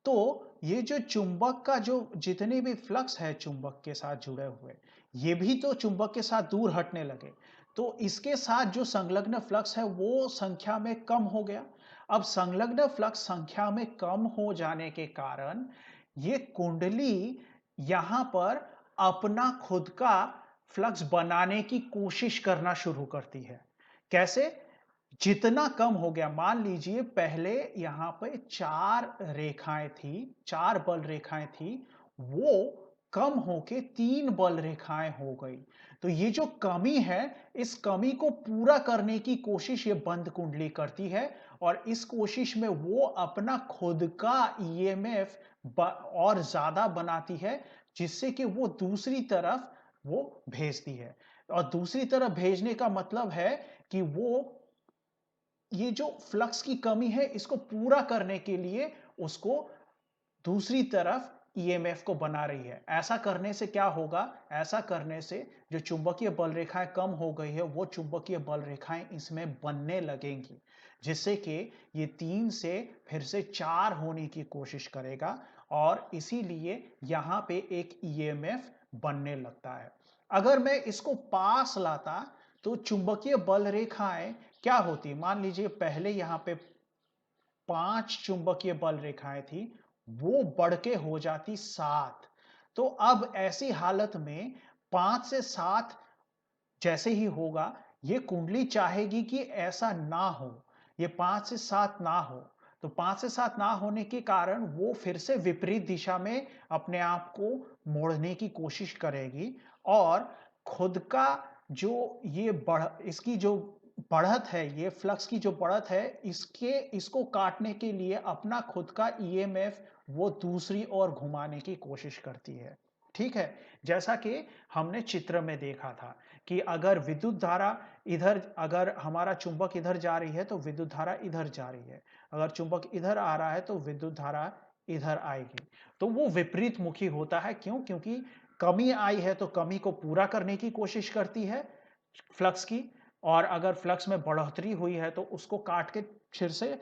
तो ये जो चुंबक का जो जितने भी फ्लक्स है चुंबक के साथ जुड़े हुए, ये भी तो चुंबक के साथ दूर हटने लगे। तो इसके साथ जो संलग्न फ्लक्स है वो संख्या में कम हो गया। अब संलग्न फ्लक्स संख्या में कम हो जाने के कारण ये कुंडली यहां पर अपना खुद का फ्लक्स बनाने की कोशिश करना शुरू करती है। कैसे? जितना कम हो गया, मान लीजिए पहले यहाँ पे 4 रेखाएँ थी, 4 बल रेखाएँ थी, वो कम होके 3 बल रेखाएँ हो गई। तो ये जो कमी है, इस कमी को पूरा करने की कोशिश ये बंद कुंडली करती है और इस कोशिश में वो अपना खुद का ईएमएफ ब और ज़्यादा बनाती है, जिससे कि वो दूसरी तरफ वो भेजती है। और दूसरी तरफ भेजने का मतलब है कि वो ये जो फ्लक्स की कमी है इसको पूरा करने के लिए उसको दूसरी तरफ ईएमएफ को बना रही है। ऐसा करने से क्या होगा? ऐसा करने से जो चुंबकीय बल रेखाएँ कम हो गई है, वो चुंबकीय बल रेखाएँ इसमें बनने लगेंगी, जिससे कि ये 3 से फिर से 4 होने की कोशिश करेगा और इसीलिए यहाँ पे एक ईएमएफ बनने लगता है। अगर मैं इसको पास लाता, तो चुंबकीय बल रेखाएँ क्या होती? मान लीजिए पहले यहाँ पे 5 चुंबकीय बल रेखाएँ थी, वो बढ़ के हो जाती 7। तो अब ऐसी हालत में 5 से 7 जैसे ही होगा, ये कुंडली चाहेगी कि ऐसा ना हो, ये 5 से 7 ना हो। तो 5 से 7 ना होने के कारण वो फिर से विपरीत दिशा में अपने आप को मोड़ने की कोशिश करेगी और खुद का जो ये इसकी जो बढ़त है, ये फ्लक्स की जो बढ़त है, इसको काटने के लिए अपना खुद का ईएमएफ वो दूसरी ओर घुमाने की कोशिश करती है। ठीक है? जैसा कि हमने चित्र में देखा था कि अगर विद्युत धारा इधर अगर हमारा चुंबक इधर जा रही है, तो विद्युत धारा इधर जा रही है। अगर चुंबक इधर आ रहा है, तो विद्युत धारा इधर आएगी। तो वो विपरीत मुखी होता है, क्यों? क्योंकि कमी आई है, तो कमी को पूरा करने की कोशिश करती है फ्लक्स की और अगर फ्लक्स में बढ़ोतरी हुई है, तो उसको काट के फिर से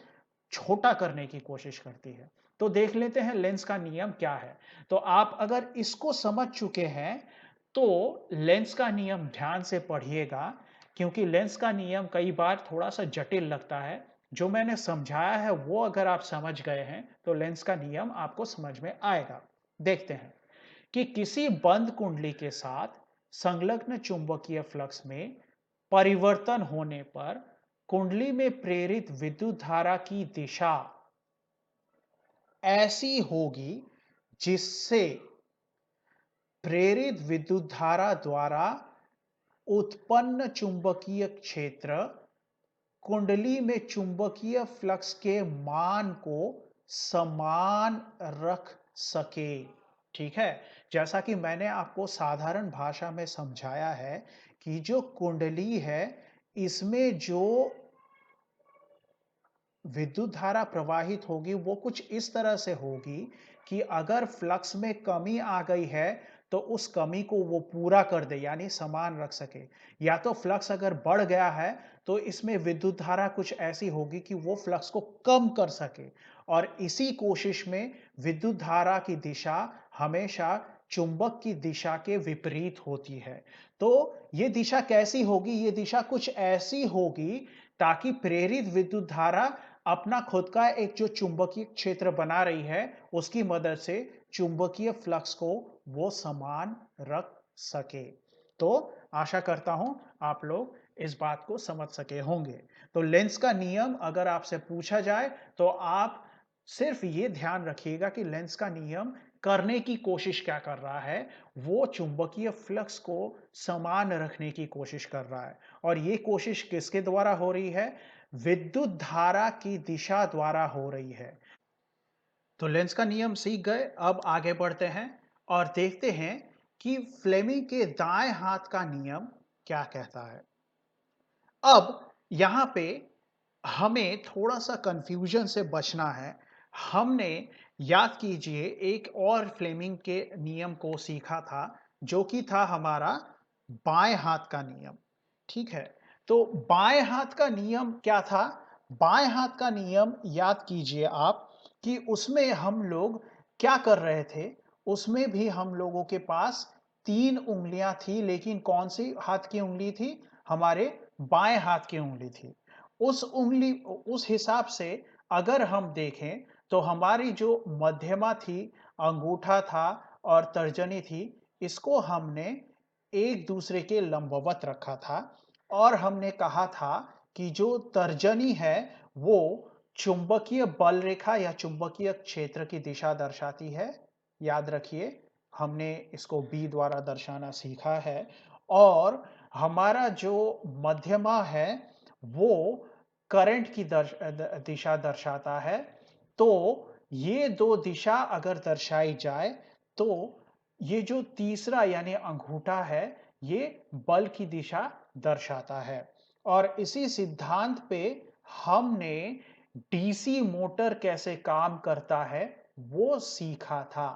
छोटा करने की कोशिश करती है। तो देख लेते हैं लेंस का नियम क्या है। तो आप अगर इसको समझ चुके हैं, तो लेंस का नियम ध्यान से पढ़िएगा, क्योंकि लेंस का नियम कई बार थोड़ा-सा जटिल लगता है। जो मैंने समझाया है वो अगर आप समझ गए हैं, तो लेंस का नियम आपको समझ में आएगा। देखते हैं कि किसी बंद कुंडली के साथ संलग्न चुंबकीय फ्लक्स में परिवर्तन होने पर कुंडली में प्रेरित विद्युत धारा की दिशा ऐसी होगी जिससे प्रेरित विद्युत धारा द्वारा उत्पन्न चुंबकीय क्षेत्र कुंडली में चुंबकीय फ्लक्स के मान को समान रख सके। ठीक है? जैसा कि मैंने आपको साधारण भाषा में समझाया है कि जो कुंडली है, इसमें जो विद्युत धारा प्रवाहित होगी वो कुछ इस तरह से होगी कि अगर फ्लक्स में कमी आ गई है, तो उस कमी को वो पूरा कर दे, यानी समान रख सके। या तो फ्लक्स अगर बढ़ गया है, तो इसमें विद्युत धारा कुछ ऐसी होगी कि वो फ्लक्स को कम कर सके और इसी कोशिश में विद्युत धारा की दिशा हमेशा चुंबक की दिशा के विपरीत होती है। तो ये दिशा कैसी होगी? ये दिशा कुछ ऐसी होगी ताकि प्रेरित विद्युत धारा अपना खुद का एक जो चुंबकीय क्षेत्र बना रही है, उसकी मदद से चुंबकीय फ्लक्स को वो समान रख सके। तो आशा करता हूं आप लोग इस बात को समझ सके होंगे। तो लेंस का नियम अगर आपसे पूछा जाए, तो आप सिर्फ ये ध्यान रखिएगा कि लेंस का नियम करने की कोशिश क्या कर रहा है, वो चुंबकीय फ्लक्स को समान रखने की कोशिश कर रहा है और ये कोशिश किसके द्वारा हो रही है? विद्युत धारा की दिशा द्वारा हो रही है। तो लेंस का नियम सीख गए, अब आगे बढ़ते हैं और देखते हैं कि फ्लेमिंग के दाएं हाथ का नियम क्या कहता है। अब यहां पे हमें थोड़ा-सा कन्फ्यूजन से बचना है। हमने याद कीजिए एक और फ्लेमिंग के नियम को सीखा था, जो कि था हमारा बाएँ हाथ का नियम, ठीक है? तो बाएँ हाथ का नियम क्या था? बाएँ हाथ का नियम याद कीजिए आप कि उसमें हम लोग क्या कर रहे थे? उसमें भी हम लोगों के पास 3 उँगलियाँ थी, लेकिन कौन-सी हाथ की उँगली थी? हमारे बाएँ हाथ की उँगली थी। उस हिसाब से अगर हम देखें, तो हमारी जो मध्यमा थी, अंगूठा था और तर्जनी थी, इसको हमने एक दूसरे के लंबवत रखा था और हमने कहा था कि जो तर्जनी है वो चुंबकीय बल रेखा या चुंबकीय क्षेत्र की दिशा दर्शाती है। याद रखिए, हमने इसको बी द्वारा दर्शाना सीखा है। और हमारा जो मध्यमा है वो करंट की दिशा दर्शाता है। तो ये दो दिशा अगर दर्शाई जाए तो ये जो तीसरा यानी अंगूठा है ये बल की दिशा दर्शाता है। और इसी सिद्धांत पे हमने डीसी मोटर कैसे काम करता है वो सीखा था,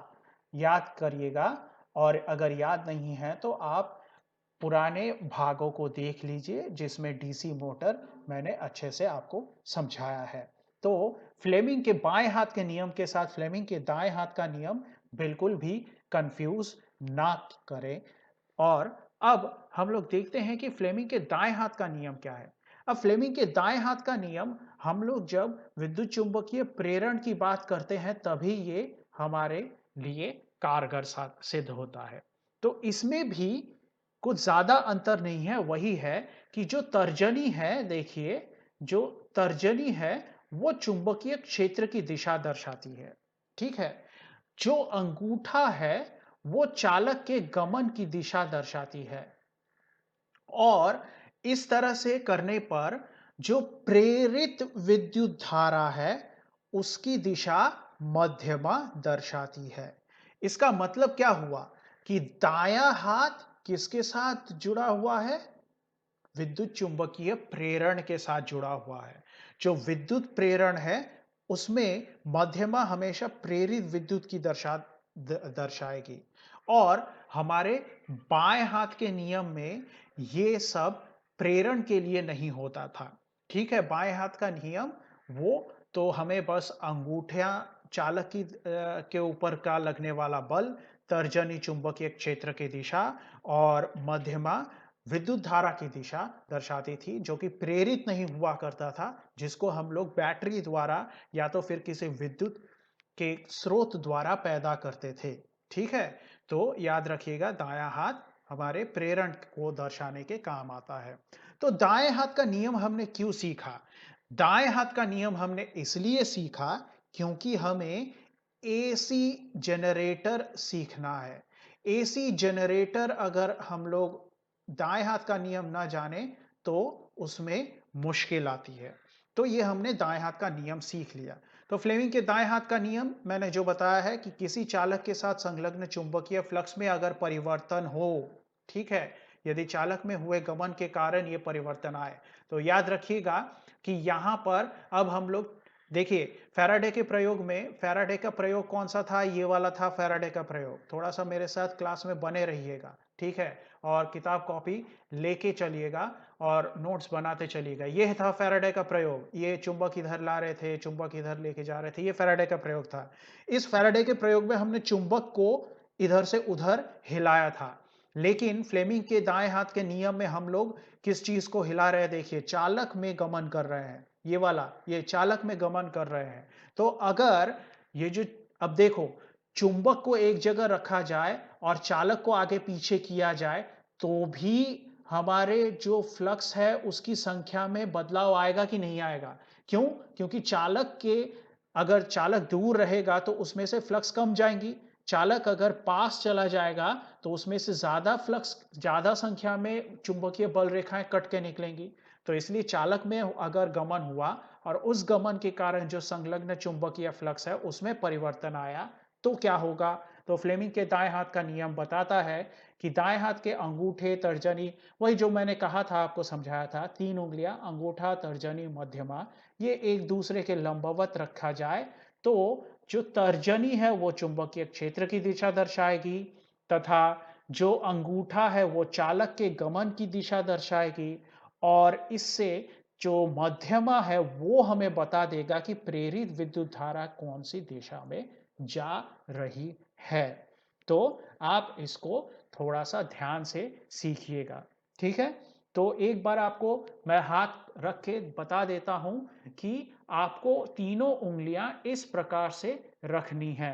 याद करिएगा। और अगर याद नहीं है तो आप पुराने भागों को देख लीजिए जिसमें डीसी मोटर मैंने अच्छे से आपको समझाया है। तो फ्लेमिंग के बाएं हाथ के नियम के साथ फ्लेमिंग के दाएं हाथ का नियम बिल्कुल भी कंफ्यूज ना करें। और अब हम लोग देखते हैं कि फ्लेमिंग के दाएं हाथ का नियम क्या है। अब फ्लेमिंग के दाएं हाथ का नियम हम लोग जब विद्युत चुंबकीय प्रेरण की बात करते हैं तभी ये हमारे लिए कारगर सिद्ध होता है। तो इसमें भी कुछ ज्यादा अंतर नहीं है, वही है कि जो तर्जनी है, देखिए जो तर्जनी है वो चुंबकीय क्षेत्र की दिशा दर्शाती है, ठीक है। जो अंगूठा है वो चालक के गमन की दिशा दर्शाती है। और इस तरह से करने पर जो प्रेरित विद्युत धारा है उसकी दिशा मध्यमा दर्शाती है। इसका मतलब क्या हुआ कि दायां हाथ किसके साथ जुड़ा हुआ है? विद्युत चुंबकीय प्रेरण के साथ जुड़ा हुआ है। जो विद्युत प्रेरण है उसमें मध्यमा हमेशा प्रेरित विद्युत की दर्शाएगी। और हमारे बाएं हाथ के नियम में ये सब प्रेरण के लिए नहीं होता था, ठीक है। बाएं हाथ का नियम वो तो हमें बस अंगूठा चालक की के ऊपर का लगने वाला बल, तर्जनी चुंबकीय क्षेत्र की दिशा और मध्यमा विद्युत धारा की दिशा दर्शाती थी, जो कि प्रेरित नहीं हुआ करता था, जिसको हम लोग बैटरी द्वारा या तो फिर किसी विद्युत के स्रोत द्वारा पैदा करते थे, ठीक है। तो याद रखिएगा दायां हाथ हमारे प्रेरण को दर्शाने के काम आता है। तो दाएं हाथ का नियम हमने क्यों सीखा? दाएं हाथ का नियम हमने इसलिए सीखा क्योंकि हमें एसी जनरेटर सीखना है। एसी जनरेटर अगर हम लोग दाएं हाथ का नियम ना जाने तो उसमें मुश्किल आती है। तो ये हमने दाएं हाथ का नियम सीख लिया। तो फ्लेमिंग के दाएं हाथ का नियम मैंने जो बताया है कि किसी चालक के साथ संलग्न चुंबकीय फ्लक्स में अगर परिवर्तन हो, ठीक है, यदि चालक में हुए गमन के कारण ये परिवर्तन आए, तो याद रखिएगा कि यहां पर अब हम लोग देखिए फैराडे के प्रयोग में, फैराडे का प्रयोग कौन सा था? ये वाला था फैराडे का प्रयोग। थोड़ा सा मेरे साथ क्लास में बने रहिएगा, ठीक है। और किताब कॉपी लेके चलिएगा और नोट्स बनाते चलिएगा। ये था फैराडे का प्रयोग। ये चुंबक इधर ला रहे थे, चुंबक इधर लेके जा रहे थे, ये फैराडे का प्रयोग था। इस फैराडे के प्रयोग में हमने चुंबक को इधर से उधर हिलाया था। लेकिन फ्लेमिंग के दाएं हाथ के नियम में हम लोग किस चीज को हिला रहे हैं? देखिए चालक में गमन कर रहे हैं, ये वाला, ये चालक में गमन कर रहे हैं। तो अगर ये जो, अब देखो, चुंबक को एक जगह रखा जाए और चालक को आगे पीछे किया जाए तो भी हमारे जो फ्लक्स है उसकी संख्या में बदलाव आएगा कि नहीं आएगा? क्यों? क्योंकि चालक के, अगर चालक दूर रहेगा तो उसमें से फ्लक्स कम जाएंगी। चालक अगर पास चला जाएगा तो उसमें से ज्यादा फ्लक्स, ज्यादा संख्या में चुंबकीय बल रेखाएं कट के निकलेंगी। तो इसलिए चालक में अगर गमन हुआ और उस गमन के कारण जो संलग्न चुंबकीय फ्लक्स है उसमें परिवर्तन आया तो क्या होगा? तो फ्लेमिंग के दाएं हाथ का नियम बताता है कि दाएं हाथ के अंगूठे, तर्जनी, वही जो मैंने कहा था, आपको समझाया था, 3 उंगलियां अंगूठा, तर्जनी, मध्यमा, ये एक दूसरे के लंबवत रखा जाए तो जो तर्जनी है वो चुंबकीय क्षेत्र की दिशा दर्शाएगी तथा जो अंगूठा है वो चालक के गमन की दिशा दर्शाएगी। और इससे जो मध्यमा है वो हमें बता देगा कि प्रेरित विद्युत धारा कौन सी दिशा में जा रही है। तो आप इसको थोड़ा सा ध्यान से सीखिएगा, ठीक है। तो एक बार आपको मैं हाथ रख के बता देता हूं कि आपको तीनों उंगलियां इस प्रकार से रखनी है।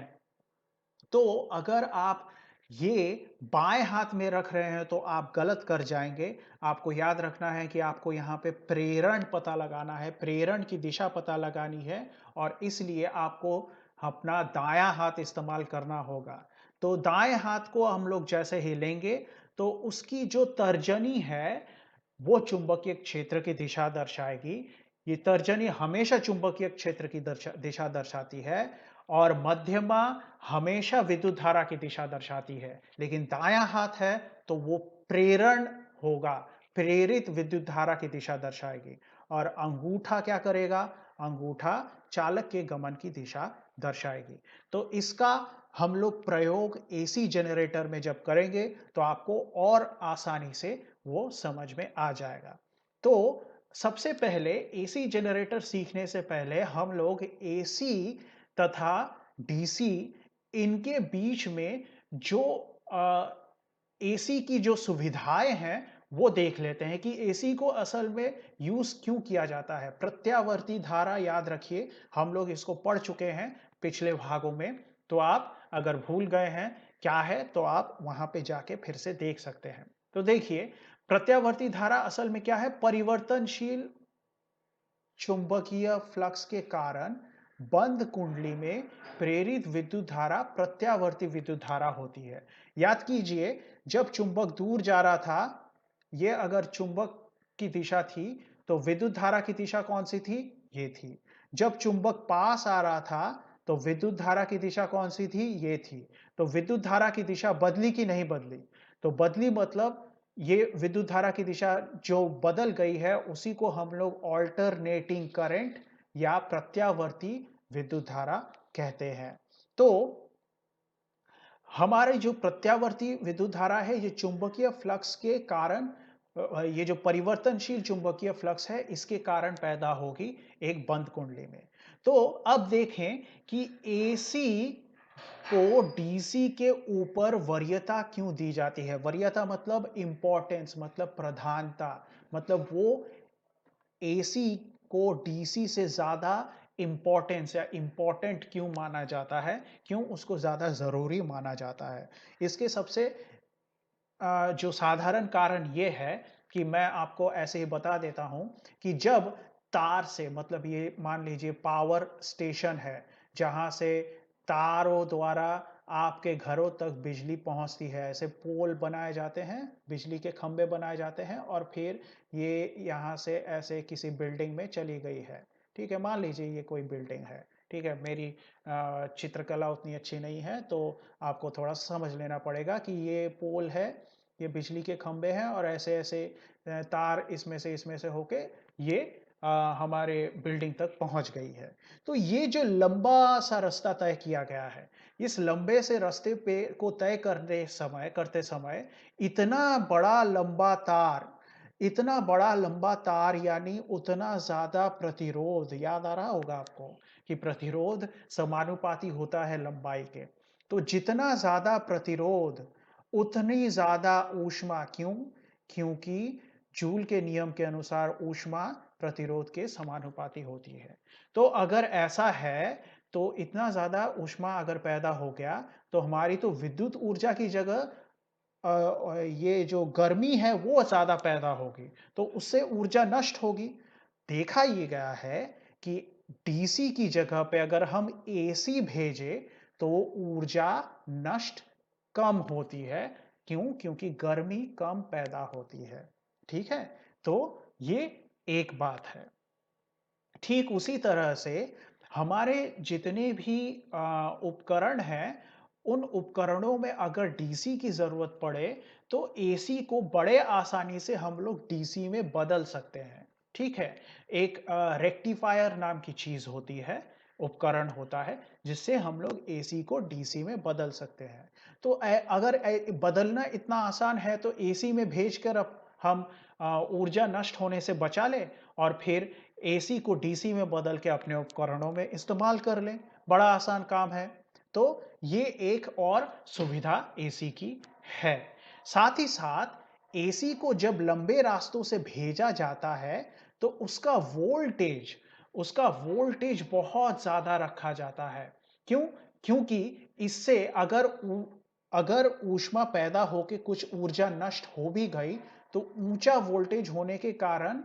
तो अगर आप ये बाएं हाथ में रख रहे हैं तो आप गलत कर जाएंगे। आपको याद रखना है कि आपको यहाँ पे प्रेरण पता लगाना है, प्रेरण की दिशा पता लगानी है और इसलिए आपको अपना दायां हाथ इस्तेमाल करना होगा। तो दाएं हाथ को हम लोग जैसे ही लेंगे तो उसकी जो तर्जनी है वो चुंबकीय क्षेत्र की दिशा दर्शाएगी। ये तर्जनी हमेशा चुंबकीय क्षेत्र की दिशा दर्शाती है और मध्यमा हमेशा विद्युत धारा की दिशा दर्शाती है। लेकिन दायां हाथ है तो वो प्रेरण होगा, प्रेरित विद्युत धारा की दिशा दर्शाएगी। और अंगूठा क्या करेगा? अंगूठा चालक के गमन की दिशा दर्शाएगी। तो इसका हम लोग प्रयोग एसी जनरेटर में जब करेंगे तो आपको और आसानी से वो समझ में आ जाएगा। तो सबसे पहले एसी जनरेटर सीखने से पहले हम लोग एसी तथा डीसी इनके बीच में जो एसी की जो सुविधाएं हैं वो देख लेते हैं कि एसी को असल में यूज क्यों किया जाता है। प्रत्यावर्ती धारा याद रखिए, हम लोग इसको पढ़ चुके हैं पिछले भागों में। तो आप अगर भूल गए हैं क्या है तो आप वहां पे जाके फिर से देख सकते हैं। तो देखिए, प्रत्यावर्ती धारा असल में क्या है? परिवर्तनशील चुंबकीय फ्लक्स के कारण बंद कुंडली में प्रेरित विद्युत धारा प्रत्यावर्ती विद्युत धारा होती है। याद कीजिए, जब चुंबक दूर जा रहा था, यह अगर चुंबक की दिशा थी तो विद्युत धारा की दिशा कौन सी थी? ये थी। जब चुंबक पास आ रहा था तो विद्युत धारा की दिशा कौन सी थी? ये थी। तो विद्युत धारा की दिशा बदली कि नहीं बदली? तो बदली मतलब ये विद्युत धारा की दिशा जो बदल गई है उसी को हम लोग ऑल्टरनेटिंग करंट या प्रत्यावर्ती विद्युत धारा कहते हैं। तो हमारे जो प्रत्यावर्ती विद्युत धारा है ये चुंबकीय फ्लक्स के कारण, ये जो परिवर्तनशील चुंबकीय फ्लक्स है इसके कारण पैदा होगी एक बंद कुंडली में। तो अब देखें कि एसी को डीसी के ऊपर वरीयता क्यों दी जाती है? वरीयता मतलब इंपॉर्टेंस, मतलब प्रधानता, मतलब वो एसी को डीसी से ज्यादा इंपॉर्टेंस या इंपॉर्टेंट क्यों माना जाता है, क्यों उसको ज्यादा जरूरी माना जाता है? इसके सबसे जो साधारण कारण ये है कि मैं आपको ऐसे ही बता देता हूं कि जब तार से, मतलब ये मान लीजिए पावर स्टेशन है जहां से तारों द्वारा आपके घरों तक बिजली पहुंचती है, ऐसे पोल बनाए जाते हैं, बिजली के खंभे बनाए जाते हैं और फिर ये यहां से ऐसे किसी बिल्डिंग में चली गई है। ठीक है, मान लीजिए ये कोई बिल्डिंग है। ठीक है, मेरी चित्रकला उतनी अच्छी नहीं है तो आपको थोड़ा समझ लेना पड़ेगा कि ये पोल है, ये बिजली के खंभे हैं और ऐसे ऐसे तार इसमें से होके ये हमारे बिल्डिंग तक पहुंच गई है। तो ये जो लंबा सा रास्ता तय किया गया है, इस लंबे से रास्ते पे को तय करते समय इतना बड़ा लंबा तार, इतना बड़ा लंबा तार यानी उतना ज्यादा प्रतिरोध, याद आ रहा होगा आपको कि प्रतिरोध समानुपाती होता है लंबाई के। तो जितना ज्यादा प्रतिरोध उतनी ज्यादा ऊष्मा। क्यों? क्योंकि जूल के नियम के अनुसार ऊष्मा प्रतिरोध के समानुपाती होती है। तो अगर ऐसा है तो इतना ज्यादा ऊष्मा अगर पैदा हो गया तो हमारी तो विद्युत ऊर्जा की जगह ये जो गर्मी है वो ज्यादा पैदा होगी, तो उससे ऊर्जा नष्ट होगी। देखा ये गया है कि डीसी की जगह पे अगर हम एसी भेजें तो ऊर्जा नष्ट कम होती है। क्यों? क्योंकि गर्मी कम पैदा होती है। ठीक है, तो ये एक बात है। ठीक उसी तरह से हमारे जितने भी उपकरण हैं, उन उपकरणों में अगर डीसी की जरूरत पड़े तो एसी को बड़े आसानी से हम लोग डीसी में बदल सकते हैं। ठीक है, एक रेक्टिफायर नाम की चीज होती है, उपकरण होता है जिससे हम लोग एसी को डीसी में बदल सकते हैं। तो अगर बदलना इतना आसान है तो एसी में भेजकर हम ऊर्जा नष्ट होने से बचा लें और फिर एसी को डीसी में बदल के अपने उपकरणों में इस्तेमाल कर लें। बड़ा आसान काम है। तो ये एक और सुविधा एसी की है। साथ ही साथ एसी को जब लंबे रास्तों से भेजा जाता है तो उसका वोल्टेज बहुत ज्यादा रखा जाता है। क्यों? क्योंकि इससे अगर अगर ऊष्मा पैदा होके कुछ ऊर्जा नष्ट हो भी गई, तो ऊंचा वोल्टेज होने के कारण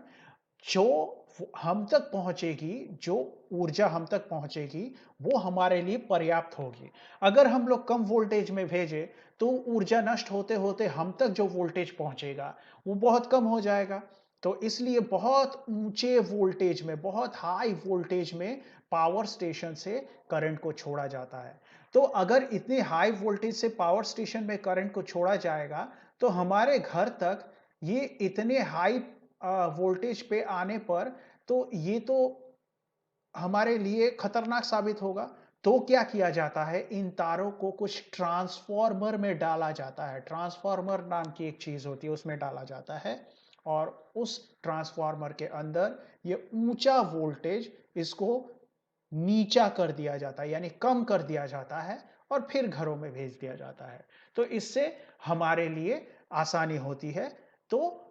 जो हम तक पहुंचेगी, जो ऊर्जा हम तक पहुंचेगी, वो हमारे लिए पर्याप्त होगी। अगर हम लोग कम वोल्टेज में भेजें, तो ऊर्जा नष्ट होते होते हम तक जो वोल्टेज पहुंचेगा, वो बहुत कम हो जाएगा। तो इसलिए बहुत ऊंचे वोल्टेज में, बहुत हाई वोल्टेज में पावर स्टेशन से करंट को छोड़ा जाता है। तो अगर इतने हाई वोल्टेज से पावर स्टेशन में करंट को छोड़ा जाएगा, तो हमारे घर तक ये इतने हाई वोल्टेज पे आने पर तो ये तो हमारे लिए खतरनाक साबित होगा। तो क्या किया जाता है, इन तारों को कुछ ट्रांसफॉर्मर में डाला जाता है। ट्रांसफॉर्मर नाम की एक चीज होती है, उसमें डाला जाता है और उस ट्रांसफॉर्मर के अंदर ये ऊंचा वोल्टेज इसको नीचा कर दिया जाता है, यानी कम कर दिया जाता है और फिर घरों में भेज दिया जाता है। तो इससे हमारे लिए आसानी होती है। तो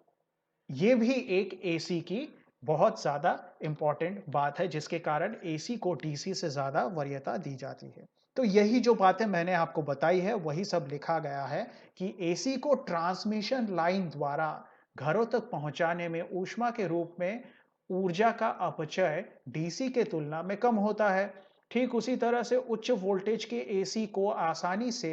ये भी एक एसी की बहुत ज़्यादा इम्पोर्टेंट बात है, जिसके कारण एसी को डीसी से ज़्यादा वरीयता दी जाती है। तो यही जो बातें मैंने आपको बताई है, वही सब लिखा गया है कि एसी को ट्रांसमिशन लाइन द्वारा घरों तक पहुंचाने में ऊष्मा के रूप में ऊर्जा का अपचय डीसी के तुलना में कम होता है। ठीक उसी तरह से उच्च वोल्टेज के एसी को आसानी से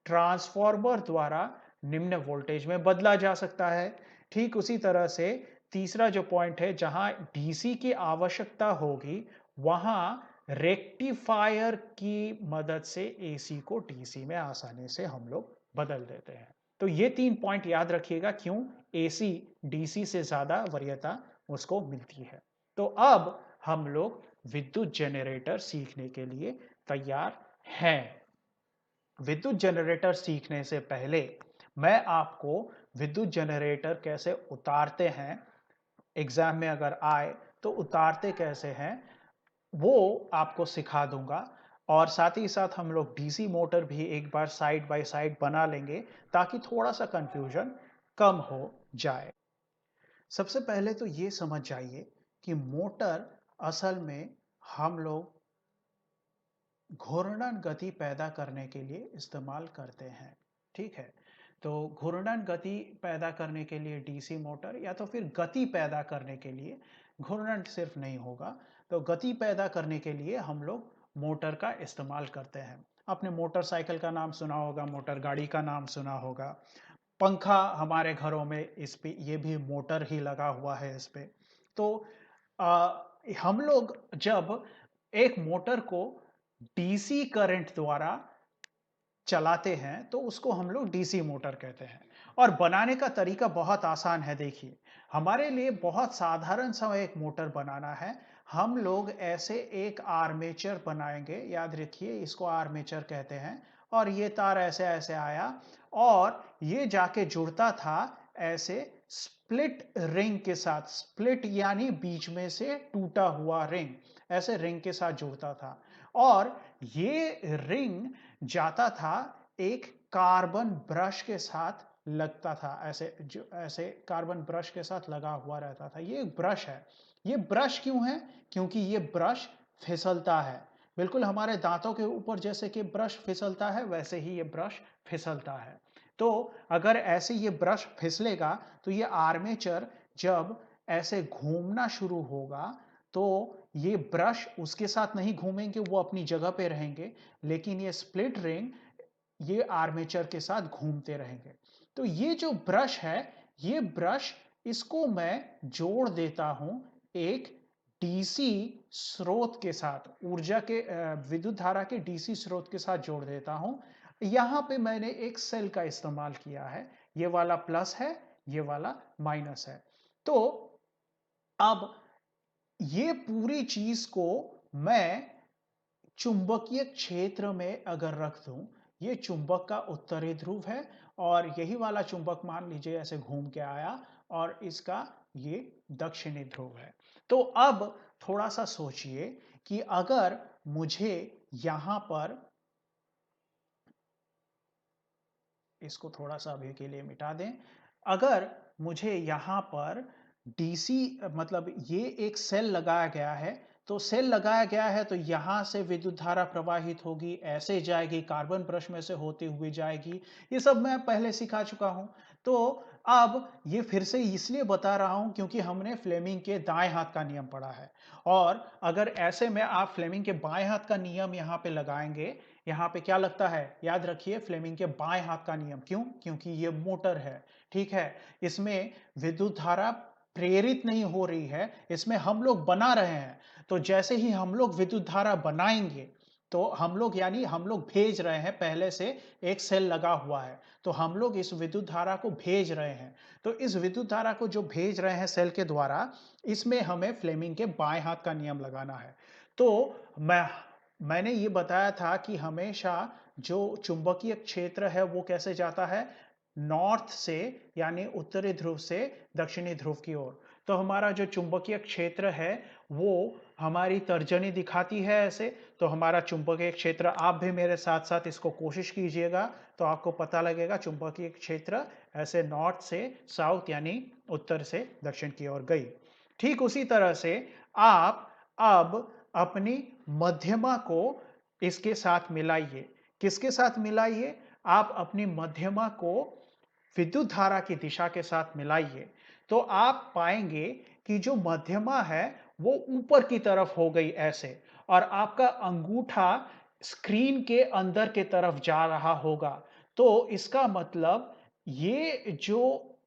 ट्रांसफॉर्मर द्वारा निम्न वोल्टेज में बदला जा सकता है। ठीक उसी तरह से तीसरा जो पॉइंट है, जहां डीसी की आवश्यकता होगी, वहां रेक्टिफायर की मदद से एसी को डीसी में आसानी से हम लोग बदल देते हैं। तो ये 3 पॉइंट याद रखिएगा, क्यों एसी डीसी से ज्यादा वरीयता उसको मिलती है। तो अब हम लोग विद्युत जनरेटर सीखने के लिए तैयार हैं। विद्युत जनरेटर सीखने से पहले मैं आपको विद्युत जनरेटर कैसे उतारते हैं, एग्जाम में अगर आए तो उतारते कैसे हैं, वो आपको सिखा दूंगा। और साथ ही साथ हम लोग डीसी मोटर भी एक बार साइड बाय साइड बना लेंगे, ताकि थोड़ा सा कंफ्यूजन कम हो जाए। सबसे पहले तो ये समझ जाइए कि मोटर असल में हम लोग घूर्णन गति पैदा करने के लिए इस्तेमाल करते हैं। ठीक है, तो घूर्णन गति पैदा करने के लिए डीसी मोटर, या तो फिर गति पैदा करने के लिए, घूर्णन सिर्फ नहीं होगा, तो गति पैदा करने के लिए हम लोग मोटर का इस्तेमाल करते हैं। आपने मोटरसाइकिल का नाम सुना होगा, मोटर गाड़ी का नाम सुना होगा, पंखा हमारे घरों में इस पे ये भी मोटर ही लगा हुआ है इस पे। तो हम लोग जब एक मोटर को डीसी करंट द्वारा चलाते हैं, तो उसको हम लोग डीसी मोटर कहते हैं। और बनाने का तरीका बहुत आसान है। देखिए, हमारे लिए बहुत साधारण सा एक मोटर बनाना है। हम लोग ऐसे एक आर्मेचर बनाएंगे, याद रखिए इसको आर्मेचर कहते हैं। और ये तार ऐसे ऐसे आया और ये जाके जुड़ता था ऐसे स्प्लिट रिंग के साथ। स्प्लिट यानी बीच में से टूटा हुआ रिंग, ऐसे रिंग के साथ जुड़ता था। और ये रिंग जाता था एक कार्बन ब्रश के साथ लगता था, ऐसे जो ऐसे कार्बन ब्रश के साथ लगा हुआ रहता था। ये एक ब्रश है। ये ब्रश क्यों है? क्योंकि ये ब्रश फिसलता है। बिल्कुल हमारे दांतों के ऊपर जैसे कि ब्रश फिसलता है, वैसे ही ये ब्रश फिसलता है। तो अगर ऐसे ये ब्रश फिसलेगा, तो ये आर्मेचर जब ऐसे घूमना शुरू होगा, तो ये ब्रश उसके साथ नहीं घूमेंगे, वो अपनी जगह पे रहेंगे, लेकिन ये स्प्लिट रिंग ये आर्मेचर के साथ घूमते रहेंगे। तो ये जो ब्रश है, ये ब्रश, इसको मैं जोड़ देता हूं एक डीसी स्रोत के साथ, ऊर्जा के विद्युत धारा के डीसी स्रोत के साथ जोड़ देता हूं। यहां पे मैंने एक सेल का इस्तेमाल किया है, ये वाला प्लस है, ये वाला माइनस है। तो अब ये पूरी चीज को मैं चुंबकीय क्षेत्र में अगर रख दूं, ये चुंबक का उत्तरी ध्रुव है और यही वाला चुंबक मान लीजिए ऐसे घूम के आया और इसका ये दक्षिणी ध्रुव है। तो अब थोड़ा सा सोचिए कि अगर मुझे यहां पर, इसको थोड़ा सा अभी के लिए मिटा दें, अगर मुझे यहां पर डीसी, मतलब ये एक सेल लगाया गया है, तो सेल लगाया गया है तो यहाँ से विद्युत धारा प्रवाहित होगी, ऐसे जाएगी, कार्बन ब्रश में से होती हुई जाएगी। ये सब मैं पहले सिखा चुका हूँ। तो अब ये फिर से इसलिए बता रहा हूँ क्योंकि हमने फ्लेमिंग के दाएँ हाथ का नियम पढ़ा है। और अगर ऐसे में आप फ्लेमिंग के बाएँ हाथ का नियम यहाँ पे लगाएँगे, यहाँ पे क्या लगता है? याद रखिए फ्लेमिंग के बाएँ हाथ का नियम। क्यों? क्योंकि ये मोटर है, ठीक है? इसमें विद्युत धारा प्रेरित नहीं हो रही है, इसमें हम लोग बना रहे हैं। तो जैसे ही हम लोग विद्युत धारा बनाएँगे, तो हम लोग यानी हम लोग भेज रहे हैं, पहले से एक सेल लगा हुआ है। तो हम लोग इस विद्युत धारा को भेज रहे हैं। तो इस विद्युत धारा को जो भेज रहे हैं सेल के द्वारा, इसमें हमें फ्लेमिंग के बाएँ हाथ का नियम लगाना है। तो मैंने ये बताया था कि हमेशा जो चुंबकीय क्षेत्र है वो कैसे जाता है? नॉर्थ से यानी उत्तरी ध्रुव से दक्षिणी ध्रुव की ओर। तो हमारा जो चुंबकीय क्षेत्र है वो हमारी तर्जनी दिखाती है ऐसे। तो हमारा चुंबकीय क्षेत्र आप भी मेरे साथ-साथ इसको कोशिश कीजिएगा तो आपको पता लगेगा चुंबकीय क्षेत्र ऐसे नॉर्थ से साउथ यानी उत्तर से दक्षिण की ओर गई। ठीक उसी तरह से आप अब अपनी मध्यमा को इसके साथ मिलाइए। किसके साथ मिलाइए? आप अपनी मध्यमा को विद्युत धारा की दिशा के साथ मिलाइए, तो आप पाएंगे कि जो मध्यमा है वो ऊपर की तरफ हो गई ऐसे और आपका अंगूठा स्क्रीन के अंदर की तरफ जा रहा होगा। तो इसका मतलब ये जो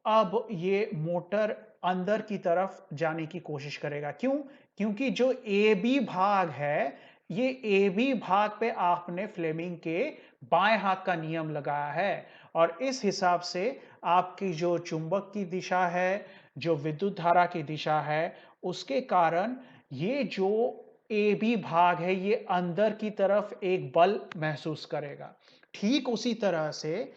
अब ये मोटर अंदर की तरफ जाने की कोशिश करेगा। क्यों? क्योंकि जो ए बी भाग है, ये ए बी भाग पे आपने फ्लेमिंग के बाएं हाथ का नियम लगाया है और इस हिसाब से आपकी जो चुंबक की दिशा है, जो विद्युत धारा की दिशा है, उसके कारण ये जो ए बी भाग है, ये अंदर की तरफ एक बल महसूस करेगा। ठीक उसी तरह से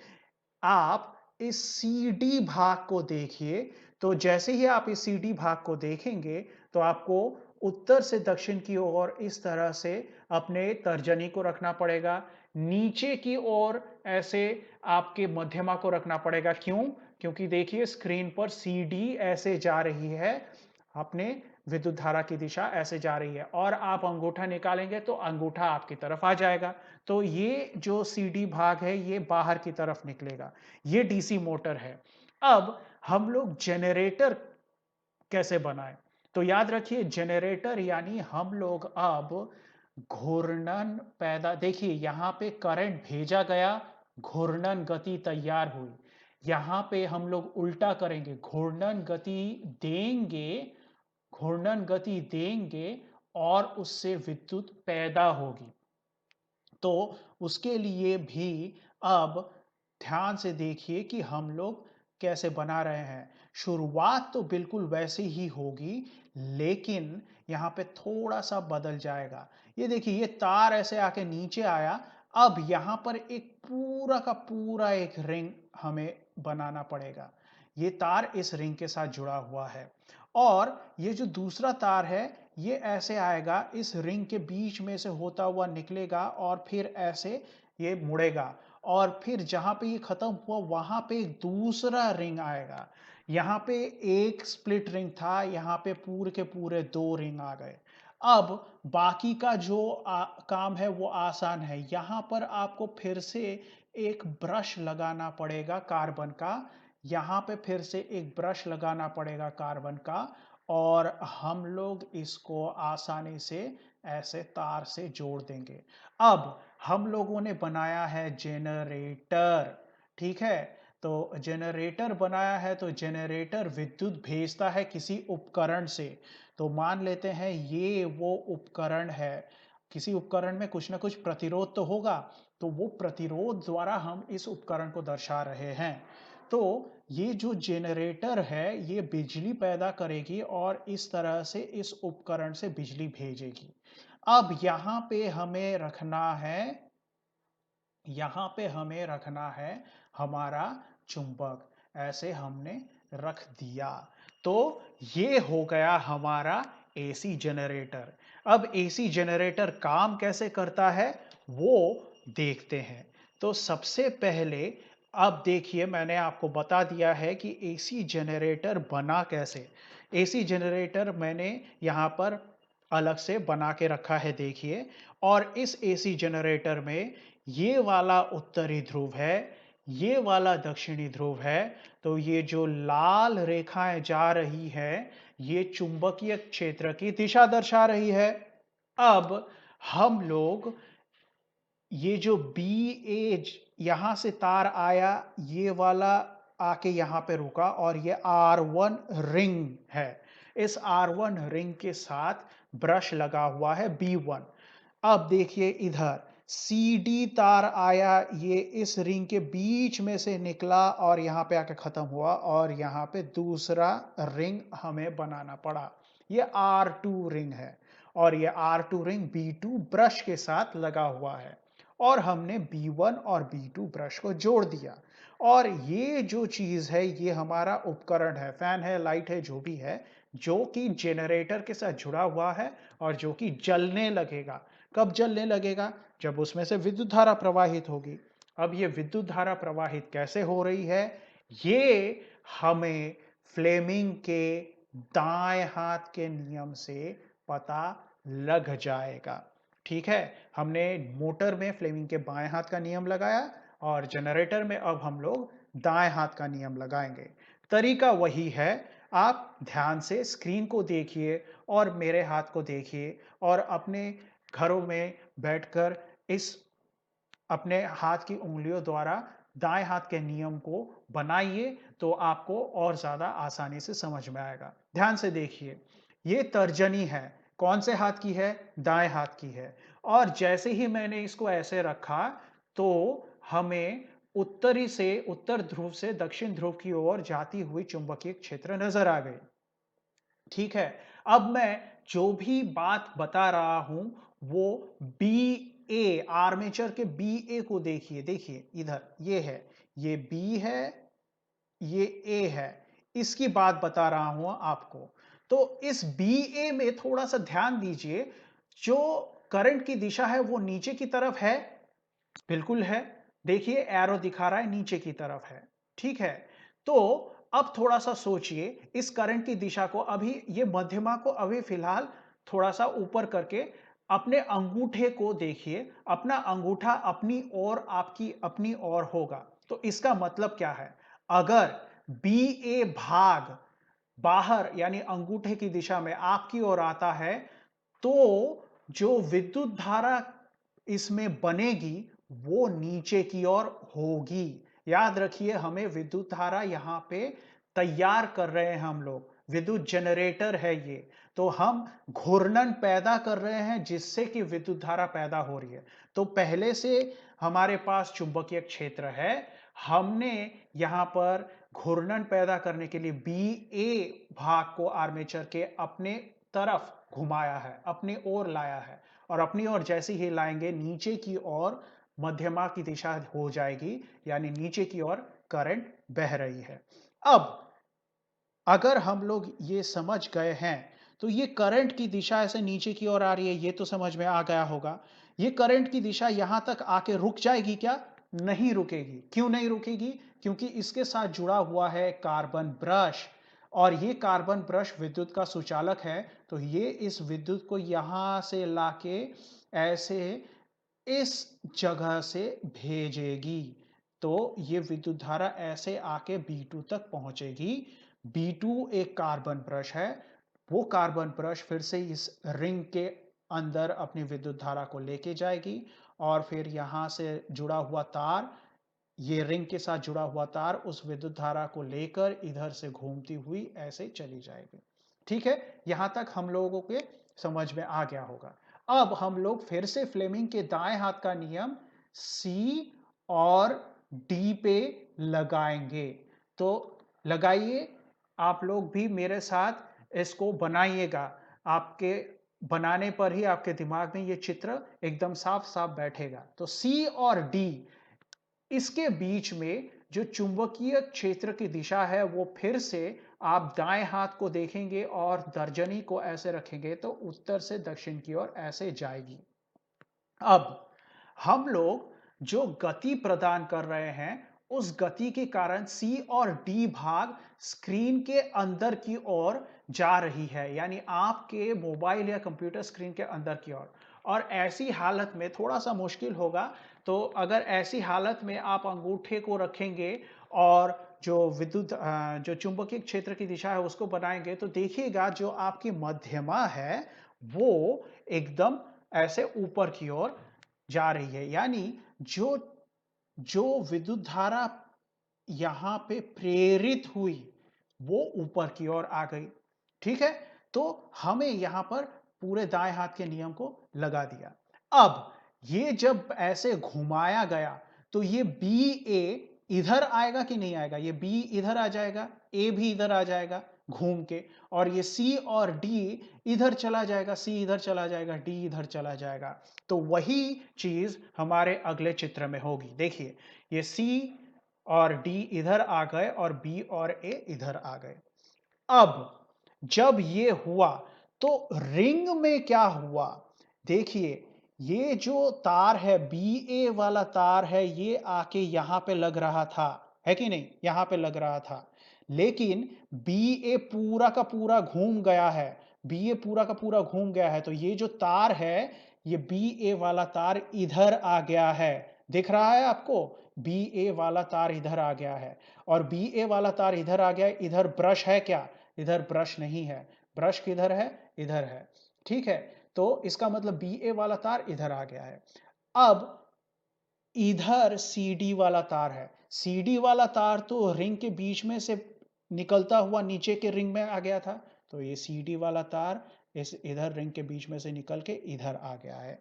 आप इस सी डी भाग को देखिए, तो जैसे ही आप इस सी डी भाग को देखेंगे, तो आपको उत्तर से दक्षिण की ओर इस तरह से अपने तर्जनी को रखना पड़ेगा। नीचे की ओर ऐसे आपके मध्यमा को रखना पड़ेगा। क्यों? क्योंकि देखिए स्क्रीन पर सी डी ऐसे जा रही है, अपने विद्युत धारा की दिशा ऐसे जा रही है और आप अंगूठा निकालेंगे तो अंगूठा आपकी तरफ आ जाएगा। तो ये जो सीडी भाग है ये बाहर की तरफ निकलेगा। ये डीसी मोटर है। अब हम लोग जनरेटर कैसे बनाएं? तो याद रखिए जनरेटर यानी हम लोग अब घूर्णन पैदा देखिए यहां पे करंट भेजा गया, घूर्णन गति तैयार हुई। यहां पे हम लोग उल्टा करेंगे, घूर्णन गति देंगे, घूर्णन गति देंगे और उससे विद्युत पैदा होगी। तो उसके लिए भी अब ध्यान से देखिए कि हम लोग कैसे बना रहे हैं। शुरुआत तो बिल्कुल वैसे ही होगी, लेकिन यहाँ पे थोड़ा-सा बदल जाएगा। ये देखिए ये तार ऐसे आके नीचे आया, अब यहाँ पर एक पूरा का पूरा एक रिंग हमें बनाना पड़ेगा। ये तार इस रिंग के साथ जुड़ा हुआ है और ये जो दूसरा तार है ये ऐसे आएगा, इस रिंग के बीच में से होता हुआ निकलेगा और फिर ऐसे ये मुड़ेगा और फिर जहां पे ये खत्म हुआ वहां पे एक दूसरा रिंग आएगा। यहाँ पे एक स्प्लिट रिंग था, यहाँ पे पूरे के पूरे दो रिंग आ गए। अब बाकी का जो काम है वो आसान है। यहाँ पर आपको फिर से एक ब्रश लगाना पड़ेगा कार्बन का, यहाँ पे फिर से एक ब्रश लगाना पड़ेगा कार्बन का और हम लोग इसको आसानी से ऐसे तार से जोड़ देंगे। अब हम लोगों ने बनाया है जनरेटर, ठीक है? तो जनरेटर बनाया है तो जनरेटर विद्युत भेजता है किसी उपकरण से। तो मान लेते हैं ये वो उपकरण है। किसी उपकरण में कुछ ना कुछ प्रतिरोध तो होगा, तो वो प्रतिरोध द्वारा हम इस उपकरण को दर्शा रहे हैं। तो ये जो जनरेटर है ये बिजली पैदा करेगी और इस तरह से इस उपकरण से बिजली भेजेगी। अब यहाँ पे हमें रखना है हमारा चुंबक, ऐसे हमने रख दिया। तो ये हो गया हमारा एसी जनरेटर। अब एसी जनरेटर काम कैसे करता है वो देखते हैं। तो सबसे पहले अब देखिए मैंने आपको बता दिया है कि एसी जनरेटर बना कैसे। एसी जनरेटर मैंने यहाँ पर अलग से बना के रखा है देखिए। और इस एसी जनरेटर में ये वाला उत्तरी ध्रुव है, ये वाला दक्षिणी ध्रुव है। तो ये जो लाल रेखाएं जा रही है, ये चुंबकीय क्षेत्र की दिशा दर्शा रही है। अब हम लोग ये जो बी एज यहां से तार आया, ये वाला आके यहां पे रुका और ये R1 रिंग है। इस R1 रिंग के साथ ब्रश लगा हुआ है B1। अब देखिए इधर CD तार आया, ये इस रिंग के बीच में से निकला और यहां पे आके खत्म हुआ और यहां पे दूसरा रिंग हमें बनाना पड़ा। ये R2 रिंग है और ये R2 रिंग B2 ब्रश के साथ लगा हुआ है और हमने B1 और B2 ब्रश को जोड़ दिया। और ये जो चीज है, ये हमारा उपकरण है, फैन है, लाइट है, जो भी है, जो कि जनरेटर के साथ जुड़ा हुआ है और जो कि जलने लगेगा। कब जलने लगेगा? जब उसमें से विद्युत धारा प्रवाहित होगी। अब ये विद्युत धारा प्रवाहित कैसे हो रही है, ये हमें फ्लेमिंग के दाएं हाथ के नियम से पता लग जाएगा। ठीक है, हमने मोटर में फ्लेमिंग के बाएं हाथ का नियम लगाया और जनरेटर में अब हम लोग दाएं हाथ का नियम लगाएंगे। तरीका वही है। आप ध्यान से स्क्रीन को देखिए और मेरे हाथ को देखिए और अपने घरों में बैठकर इस अपने हाथ की उंगलियों द्वारा दाएं हाथ के नियम को बनाइए, तो आपको और ज्यादा आसानी से समझ में आएगा। ध्यान से देखिए, ये तर्जनी है, कौन से हाथ की है? दाएं हाथ की है। और जैसे ही मैंने इसको ऐसे रखा, तो हमें उत्तरी से उत्तर ध्रुव से दक्षिण ध्रुव की ओर जाती हुई चुंबकीय क्षेत्र नजर आ गई। ठीक है, अब मैं जो भी बात बता रहा हूं, वो बी ए, आर्मेचर के बी ए को देखिए। देखिए इधर ये है, ये बी है, ये ए है, इसकी बात बता रहा हूं आपको। तो इस बी ए में थोड़ा सा ध्यान दीजिए, जो करंट की दिशा है वो नीचे की तरफ है। बिल्कुल है, देखिए एरो दिखा रहा है नीचे की तरफ है। ठीक है, तो अब थोड़ा सा सोचिए, इस करंट की दिशा को अभी, ये मध्यमा को अभी फिलहाल थोड़ा सा ऊपर करके अपने अंगूठे को देखिए। अपना अंगूठा अपनी ओर, आपकी अपनी ओर होगा। तो इसका मतलब क्या है? अगर बी ए भाग बाहर यानी अंगूठे की दिशा में आपकी ओर आता है, तो जो विद्युत धारा इसमें बनेगी वो नीचे की ओर होगी। याद रखिए, हमें विद्युत धारा यहां पे तैयार कर रहे हैं हम लोग, विद्युत जनरेटर है ये। तो हम घूर्णन पैदा कर रहे हैं जिससे कि विद्युत धारा पैदा हो रही है। तो पहले से हमारे पास चुंबकीय क्षेत्र है, हमने यहां पर घूर्णन पैदा करने के लिए बी ए भाग को आर्मेचर के अपने तरफ घुमाया है, अपनी ओर लाया है। और अपनी ओर जैसे ही लाएंगे, नीचे की ओर मध्यमा की दिशा हो जाएगी, यानी नीचे की ओर करंट बह रही है। अब अगर हम लोग ये समझ गए हैं, तो ये करंट की दिशा ऐसे नीचे की ओर आ रही है, ये तो समझ में आ गया होगा। ये करंट की दिशा यहां तक आके रुक जाएगी क्या? नहीं रुकेगी। क्यों नहीं रुकेगी? क्योंकि इसके साथ जुड़ा हुआ है कार्बन ब्रश, और ये कार्बन ब्रश विद्युत का सुचालक है। तो ये इस विद्युत को यहां से लाके ऐसे इस जगह से भेजेगी। तो ये विद्युत धारा ऐसे आके B2 तक पहुंचेगी। B2 एक कार्बन ब्रश है, वो कार्बन ब्रश फिर से इस रिंग के अंदर अपनी विद्युत धारा को लेके जाएगी और फिर यहां से जुड़ा हुआ तार, ये रिंग के साथ जुड़ा हुआ तार उस विद्युत धारा को लेकर इधर से घूमती हुई ऐसे चली जाएगी। ठीक है, यहां तक हम लोगों के समझ में आ गया होगा। अब हम लोग फिर से फ्लेमिंग के दाएं हाथ का नियम सी और डी पे लगाएंगे। तो लगाइए, आप लोग भी मेरे साथ इसको बनाइएगा। आपके बनाने पर ही आपके दिमाग में ये चित्र एकदम साफ साफ बैठेगा। तो सी और डी, इसके बीच में जो चुंबकीय क्षेत्र की दिशा है, वो फिर से आप दाएं हाथ को देखेंगे और तर्जनी को ऐसे रखेंगे तो उत्तर से दक्षिण की ओर ऐसे जाएगी। अब हम लोग जो गति प्रदान कर रहे हैं, उस गति के कारण सी और डी भाग स्क्रीन के अंदर की ओर जा रही है, यानी आपके मोबाइल या कंप्यूटर स्क्रीन के अंदर की ओर। और ऐसी हालत में थोड़ा सा मुश्किल होगा, तो अगर ऐसी हालत में आप अंगूठे को रखेंगे और जो चुंबकीय क्षेत्र की दिशा है उसको बनाएंगे, तो देखिएगा जो आपकी मध्यमा है वो एकदम ऐसे ऊपर की ओर जा रही है, यानी जो जो विद्युत धारा यहां पे प्रेरित हुई वो ऊपर की ओर आ गई। ठीक है, तो हमें यहां पर पूरे दाएं हाथ के नियम को लगा दिया। अब ये जब ऐसे घुमाया गया तो ये बी ए इधर आएगा कि नहीं आएगा? ये बी इधर आ जाएगा, ए भी इधर आ जाएगा घूम के, और ये सी और डी इधर चला जाएगा, सी इधर चला जाएगा, डी इधर चला जाएगा। तो वही चीज हमारे अगले चित्र में होगी। देखिए, ये सी और डी इधर आ गए और बी और ए इधर आ गए। अब जब ये हुआ तो रिंग में क्या हुआ? देखिए, ये जो तार है, बी ए वाला तार है, ये आके यहां पे लग रहा था, है कि नहीं? यहां पे लग रहा था, लेकिन बी ए पूरा का पूरा घूम गया है। बी ए पूरा का पूरा घूम गया है, तो ये जो तार है, ये बी ए वाला तार इधर आ गया है। दिख रहा है आपको? बी ए वाला तार इधर आ गया है, और बी ए वाला तार इधर आ गया। इधर ब्रश है क्या? इधर ब्रश नहीं है। ब्रश किधर है? इधर है। ठीक है, तो इसका मतलब बी ए वाला तार इधर आ गया है। अब इधर सी डी वाला तार है। सी डी वाला तार तो रिंग के बीच में से निकलता हुआ नीचे के रिंग में आ गया था, तो ये सी डी वाला तार इस इधर रिंग के बीच में से निकल के इधर आ गया है।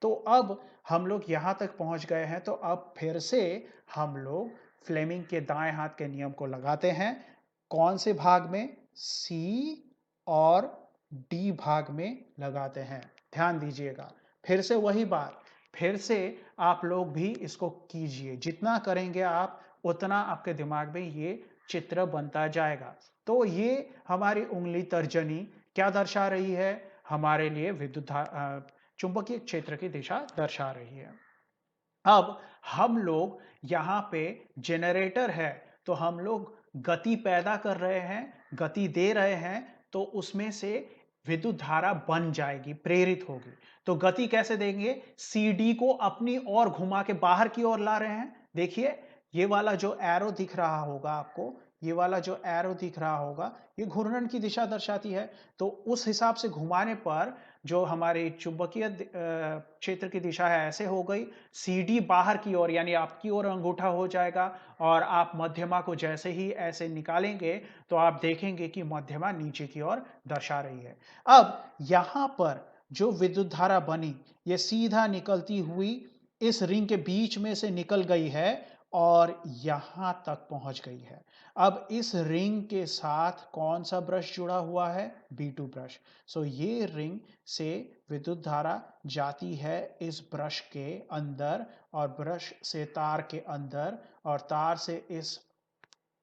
तो अब हम लोग यहां तक पहुंच गए हैं, तो अब फिर से हम लोग फ्लेमिंग के दाएं हाथ के नियम को लगाते हैं। कौन से भाग में? सी और डी भाग में लगाते हैं। ध्यान दीजिएगा, फिर से वही बात, फिर से आप लोग भी इसको कीजिए। जितना करेंगे आप, उतना आपके दिमाग में ये चित्र बनता जाएगा। तो ये हमारी उंगली तर्जनी क्या दर्शा रही है? हमारे लिए चुंबकीय क्षेत्र की दिशा दर्शा रही है। अब हम लोग यहाँ पे जनरेटर है, तो हम लोग गति पैदा कर रहे हैं, गति दे रहे हैं, तो उसमें से विद्युत धारा बन जाएगी, प्रेरित होगी। तो गति कैसे देंगे? सीडी को अपनी ओर घुमा के बाहर की ओर ला रहे हैं। देखिए, ये वाला जो एरो दिख रहा होगा आपको, ये वाला जो एरो दिख रहा होगा, ये घूर्णन की दिशा दर्शाती है। तो उस हिसाब से घुमाने पर जो हमारी चुंबकीय क्षेत्र की दिशा है ऐसे हो गई। सीडी बाहर की ओर, यानी आपकी ओर अंगूठा हो जाएगा, और आप मध्यमा को जैसे ही ऐसे निकालेंगे तो आप देखेंगे कि मध्यमा नीचे की ओर दर्शा रही है। अब यहां पर जो विद्युत धारा बनी, ये सीधा निकलती हुई इस रिंग के बीच में से निकल गई है और यहां तक पहुंच गई है। अब इस रिंग के साथ कौन सा ब्रश जुड़ा हुआ है? B2 brush. सो ये रिंग से विद्युत धारा जाती है इस ब्रश के अंदर, और ब्रश से तार के अंदर, और तार से इस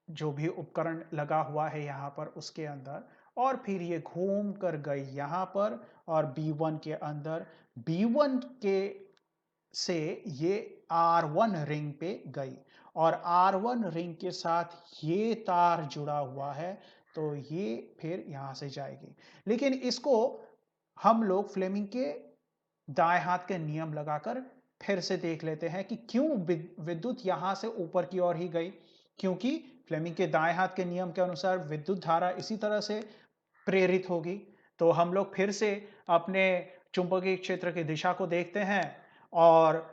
जो भी उपकरण लगा हुआ है यहाँ पर उसके अंदर, और फिर ये घूम कर गई यहाँ पर और B1 के अंदर। B1 के से ये R1 रिंग पे गई, और R1 रिंग के साथ ये तार जुड़ा हुआ है, तो ये फिर यहां से जाएगी। लेकिन इसको हम लोग फ्लेमिंग के दाएं हाथ के नियम लगाकर फिर से देख लेते हैं कि क्यों विद्युत यहां से ऊपर की ओर ही गई। क्योंकि फ्लेमिंग के दाएं हाथ के नियम के अनुसार विद्युत धारा इसी तरह से प्रेरित होगी। तो हम लोग फिर से अपने चुंबकीय क्षेत्र की दिशा को देखते हैं, और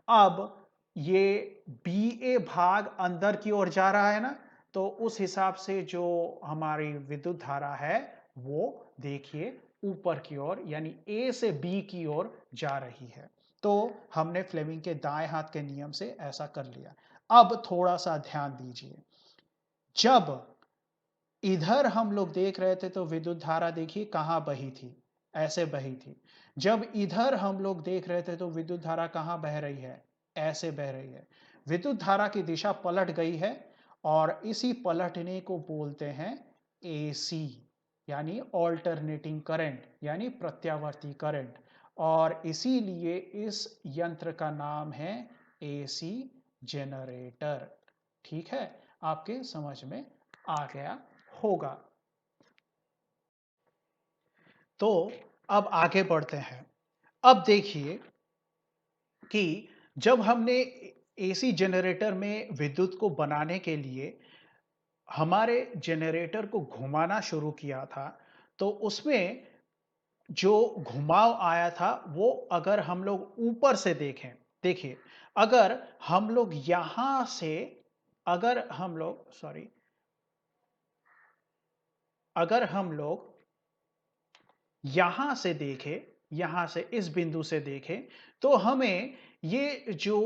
अब ये बी ए भाग अंदर की ओर जा रहा है ना, तो उस हिसाब से जो हमारी विद्युत धारा है वो देखिए ऊपर की ओर, यानी ए से बी की ओर जा रही है। तो हमने फ्लेमिंग के दाएं हाथ के नियम से ऐसा कर लिया। अब थोड़ा सा ध्यान दीजिए, जब इधर हम लोग देख रहे थे तो विद्युत धारा देखिए कहां बही थी, ऐसे बही थी। जब इधर हम लोग देख रहे थे तो विद्युत धारा कहां बह रही है? ऐसे बह रही है। विद्युत धारा की दिशा पलट गई है, और इसी पलटने को बोलते हैं एसी, यानी ऑल्टरनेटिंग करंट, यानी प्रत्यावर्ती करंट। और इसीलिए इस यंत्र का नाम है एसी जनरेटर। ठीक है, आपके समझ में आ गया होगा। तो अब आगे बढ़ते हैं। अब देखिए कि जब हमने एसी जनरेटर में विद्युत को बनाने के लिए हमारे जनरेटर को घुमाना शुरू किया था, तो उसमें जो घुमाव आया था, वो अगर हम लोग ऊपर से देखें, देखिए, अगर हम लोग यहां से, अगर हम लोग सॉरी अगर हम लोग यहां से देखें, यहां से इस बिंदु से देखें, तो हमें ये जो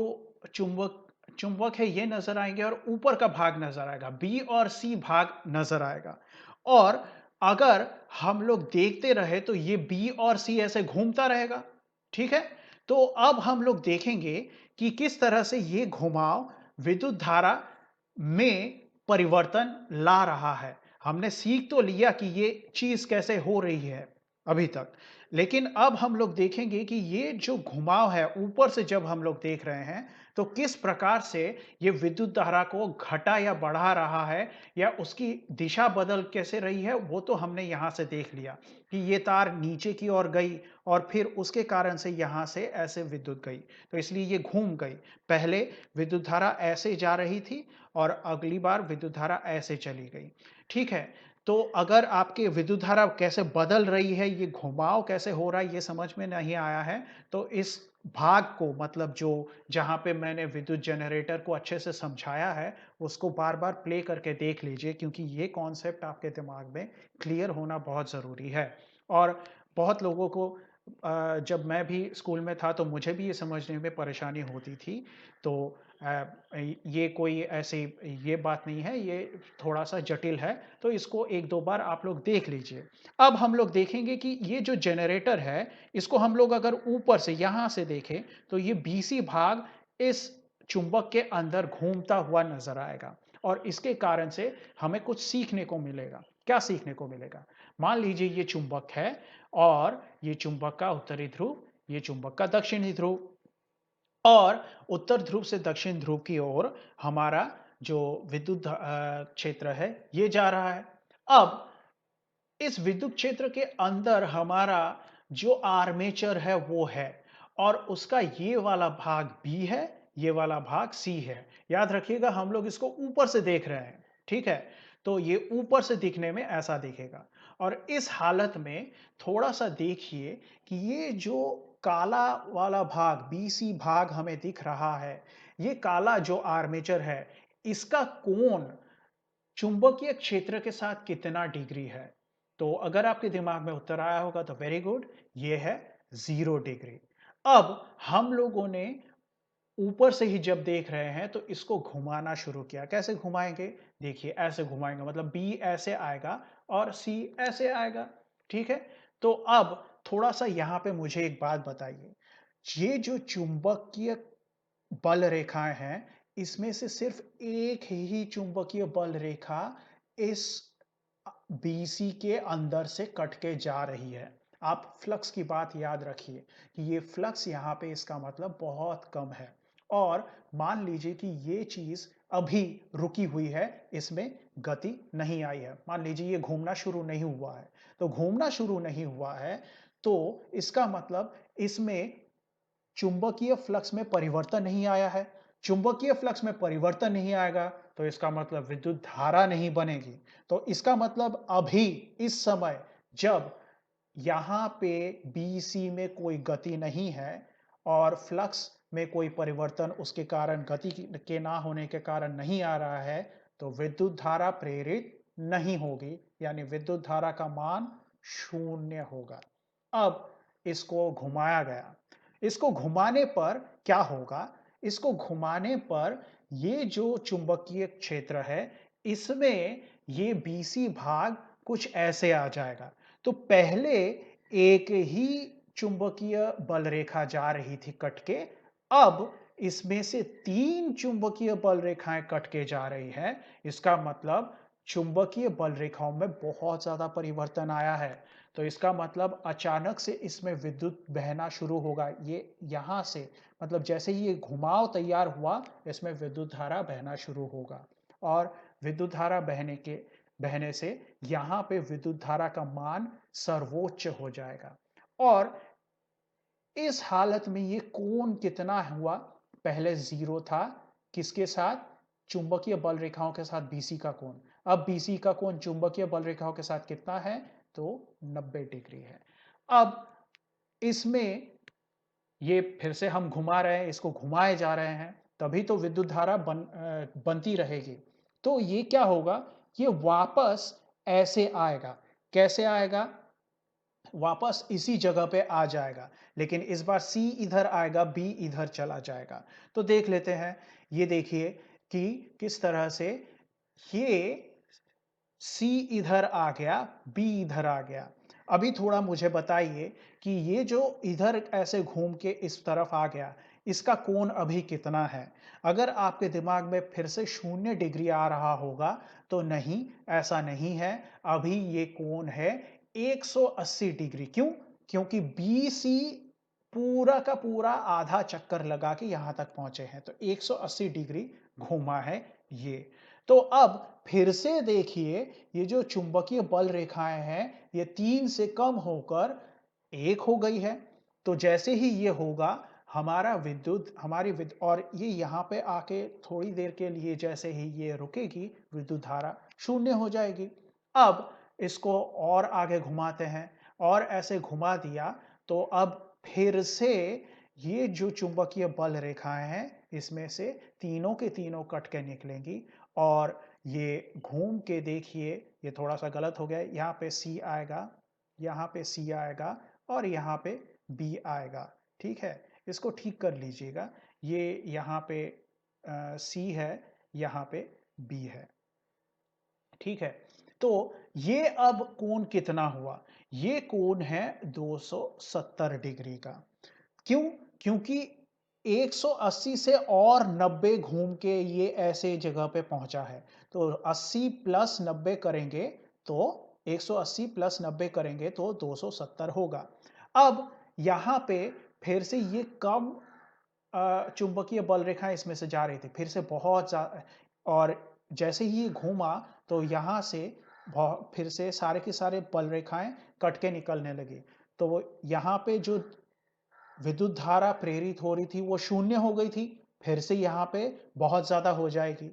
चुंबक चुंबक है ये नजर आएंगे और ऊपर का भाग नजर आएगा, बी और सी भाग नजर आएगा। और अगर हम लोग देखते रहे तो ये बी और सी ऐसे घूमता रहेगा। ठीक है, तो अब हम लोग देखेंगे कि किस तरह से ये घुमाव विद्युत धारा में परिवर्तन ला रहा है। हमने सीख तो लिया कि ये चीज कैसे हो रही है अभी तक, लेकिन अब हम लोग देखेंगे कि ये जो घुमाव है ऊपर से जब हम लोग देख रहे हैं, तो किस प्रकार से ये विद्युत धारा को घटा या बढ़ा रहा है, या उसकी दिशा बदल कैसे रही है, वो तो हमने यहां से देख लिया कि ये तार नीचे की ओर गई और फिर उसके कारण से यहां से ऐसे विद्युत गई, तो इसलिए ये घूम गई। पहले विद्युत धारा ऐसे जा रही थी और अगली बार विद्युत धारा ऐसे चली गई। ठीक है, तो अगर आपके विद्युत धारा कैसे बदल रही है, ये घुमाव कैसे हो रहा है, ये समझ में नहीं आया है, तो इस भाग को, मतलब जो जहां पे मैंने विद्युत जनरेटर को अच्छे से समझाया है, उसको बार बार प्ले करके देख लीजिए, क्योंकि ये कॉन्सेप्ट आपके दिमाग में क्लियर होना बहुत ज़रूरी है। और बहुत लोगों को जब मैं भी स्कूल में था तो मुझे भी ये समझने में परेशानी होती थी। तो ये कोई ऐसी ये बात नहीं है, ये थोड़ा-सा जटिल है, तो इसको 1-2 बार आप लोग देख लीजिए। अब हम लोग देखेंगे कि ये जो जनरेटर है, इसको हम लोग अगर ऊपर से यहाँ से देखें, तो ये बीसी भाग इस चुंबक के अंदर घूमता हुआ नज़र आएगा और इसके कारण से हमें कुछ सीखने को मिलेगा। क्या सीखने को मिलेगा? मान लीजिए ये चुंबक है और ये चुंबक का उत्तरी ध्रुव, ये चुंबक का दक्षिणी ध्रुव, और उत्तर ध्रुव से दक्षिण ध्रुव की ओर हमारा जो विद्युत क्षेत्र है ये जा रहा है। अब इस विद्युत क्षेत्र के अंदर हमारा जो आर्मेचर है वो है, और उसका ये वाला भाग बी है, ये वाला भाग सी है। याद रखिएगा, हम लोग इसको ऊपर से देख रहे हैं। ठीक है, तो ये ऊपर से दिखने में ऐसा दिखेगा। और इस हालत में थोड़ा सा देखिए कि ये जो काला वाला भाग, बी सी भाग हमें दिख रहा है, ये काला जो आर्मेचर है, इसका कोण चुंबकीय क्षेत्र के साथ कितना डिग्री है। तो अगर आपके दिमाग में उत्तर आया होगा तो वेरी गुड, ये है 0 डिग्री। अब हम लोगों ने ऊपर से ही जब देख रहे हैं तो इसको घुमाना शुरू किया। कैसे घुमाएंगे? देखिए, ऐसे घुमाएंगे, मतलब बी ऐसे आएगा और सी ऐसे आएगा। ठीक है, तो अब थोड़ा सा यहां पे मुझे एक बात बताइए, ये जो चुंबकीय बल रेखाएं हैं, इसमें से सिर्फ एक ही चुंबकीय बल रेखा इस बीसी के अंदर से कट के जा रही है। आप फ्लक्स की बात याद रखिए कि ये फ्लक्स यहाँ पे, इसका मतलब बहुत कम है। और मान लीजिए कि ये चीज अभी रुकी हुई है, इसमें गति नहीं आई है। मान लीजिए ये घूमना शुरू नहीं हुआ है, तो घूमना शुरू नहीं हुआ है, तो इसका मतलब इसमें चुंबकीय फ्लक्स में परिवर्तन नहीं आया है। चुंबकीय फ्लक्स में परिवर्तन नहीं आएगा, तो इसका मतलब विद्युत धारा नहीं बनेगी। तो इसका मतलब अभी इस समय जब यहां पे BC में कोई गति नहीं है और फ्लक्स में कोई परिवर्तन उसके कारण, गति के ना होने के कारण नहीं आ रहा है, तो विद्युत धारा प्रेरित नहीं होगी, यानी विद्युत धारा का मान 0 होगा। अब इसको घुमाया गया, इसको घुमाने पर क्या होगा? इसको घुमाने पर ये जो चुंबकीय क्षेत्र है, इसमें ये BC भाग कुछ ऐसे आ जाएगा। तो पहले एक ही चुंबकीय बल रेखा जा रही थी कट के, अब इसमें से 3 चुंबकीय बल रेखाएं कट के जा रही हैं। इसका मतलब चुंबकीय बल रेखाओं में बहुत ज्यादा परिवर्तन आया है। तो इसका मतलब अचानक से इसमें विद्युत बहना शुरू होगा। ये यहाँ से मतलब जैसे ही ये घुमाव तैयार हुआ, इसमें विद्युत धारा बहना शुरू होगा और विद्युत धारा बहने से यहाँ पे विद्युत धारा का मान सर्वोच्च हो जाएगा। और इस हालत में ये कोण कितना हुआ? पहले 0 था, किसके साथ? चुंबकीय बल रेखाओं के साथ BC का कोण। अब BC का कोण चुंबकीय बल रेखाओं के साथ कितना है? तो 90 डिग्री है। अब इसमें ये फिर से हम घुमा रहे हैं, इसको घुमाए जा रहे हैं, तभी तो विद्युत धारा बनती रहेगी। तो ये क्या होगा? ये वापस ऐसे आएगा। कैसे आएगा? वापस इसी जगह पे आ जाएगा, लेकिन इस बार C इधर आएगा, B इधर चला जाएगा। तो देख लेते हैं, ये देखिए कि किस तरह से ये C इधर आ गया, B इधर आ गया। अभी थोड़ा मुझे बताइए कि ये जो इधर ऐसे घूम के इस तरफ आ गया, इसका कोण अभी कितना है? अगर आपके दिमाग में फिर से 0 डिग्री आ रहा होगा, तो नहीं, ऐसा नहीं है। अभी ये कोण है 180 डिग्री। क्यों? क्योंकि BC पूरा का पूरा आधा चक्कर लगा के यहां तक पहुंचे हैं, तो 180 डिग्री घूमा है ये। तो अब फिर से देखिए, ये जो चुंबकीय बल रेखाएं हैं, ये 3 से कम होकर 1 हो गई है। तो जैसे ही ये होगा, हमारी विद्युत और ये यहाँ पे आके थोड़ी देर के लिए जैसे ही ये रुकेगी, विद्युत धारा 0 हो जाएगी। अब इसको और आगे घुमाते हैं और ऐसे घुमा दिया, तो अब फिर से ये जो चुंबकीय बल रेखाएं हैं, इसमें से तीनों के तीनों कट के निकलेंगी और ये घूम के देखिए, ये थोड़ा सा गलत हो गया, यहाँ पे C आएगा, यहाँ पे C आएगा और यहाँ पे B आएगा। ठीक है, इसको ठीक कर लीजिएगा। ये यहाँ पे C है, यहाँ पे B है। ठीक है, तो ये अब कोण कितना हुआ? ये कोण है 270 डिग्री का। क्यों? क्योंकि 180 से और 90 घूम के ये ऐसे जगह पे पहुंचा है। तो 80 प्लस 90 करेंगे तो 180 प्लस 90 करेंगे तो 270 होगा। अब यहां पे फिर से ये कम चुंबकीय बल रेखाएं इसमें से जा रही थी, फिर से बहुत ज्यादा, और जैसे ही ये घूमा तो यहां से फिर से सारे के सारे बल रेखाएं कट के निकलने लगी। तो यहाँ पे जो विद्युत धारा प्रेरित हो रही थी वो 0 हो गई थी, फिर से यहाँ पे बहुत ज्यादा हो जाएगी,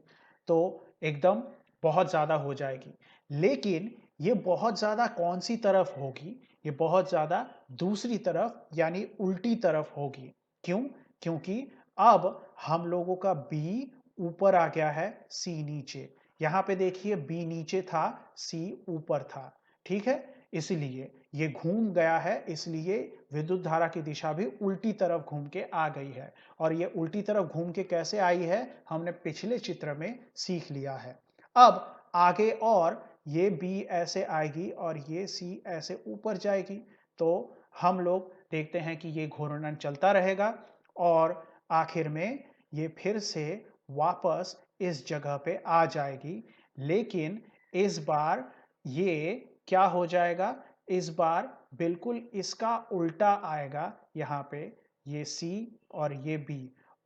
तो एकदम बहुत ज्यादा हो जाएगी। लेकिन ये बहुत ज्यादा कौन सी तरफ होगी? ये बहुत ज्यादा दूसरी तरफ यानी उल्टी तरफ होगी। क्यों? क्योंकि अब हम लोगों का B ऊपर आ गया है, C नीचे। यहाँ पे देखिए B नीचे था, C ऊपर था। ठीक है, इसलिए ये घूम गया है, इसलिए विद्युत धारा की दिशा भी उल्टी तरफ घूम के आ गई है। और ये उल्टी तरफ घूम के कैसे आई है, हमने पिछले चित्र में सीख लिया है। अब आगे और ये B ऐसे आएगी और ये C ऐसे ऊपर जाएगी। तो हम लोग देखते हैं कि ये घूर्णन चलता रहेगा और आखिर में ये फिर से वापस इस जगह पे आ जाएगी। लेकिन इस बार ये क्या हो जाएगा? इस बार बिल्कुल इसका उल्टा आएगा। यहाँ पे ये C और ये B,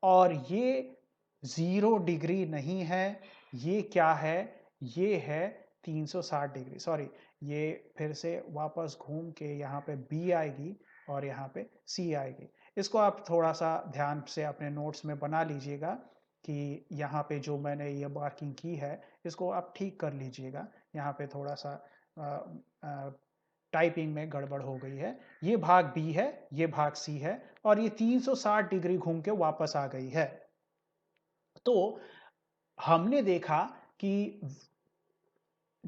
और ये 0 डिग्री नहीं है, ये क्या है? ये है 360 डिग्री। सॉरी, ये फिर से वापस घूम के यहाँ पे B आएगी और यहाँ पे C आएगी। इसको आप थोड़ा सा ध्यान से अपने नोट्स में बना लीजिएगा कि यहाँ पे जो मैंने ये मार्किंग की है, इसको आप ठीक कर लीजिएगा। यहाँ पे थोड़ा सा टाइपिंग में गड़बड़ हो गई है। ये भाग B है, ये भाग C है और ये 360 डिग्री घूम के वापस आ गई है। तो हमने देखा कि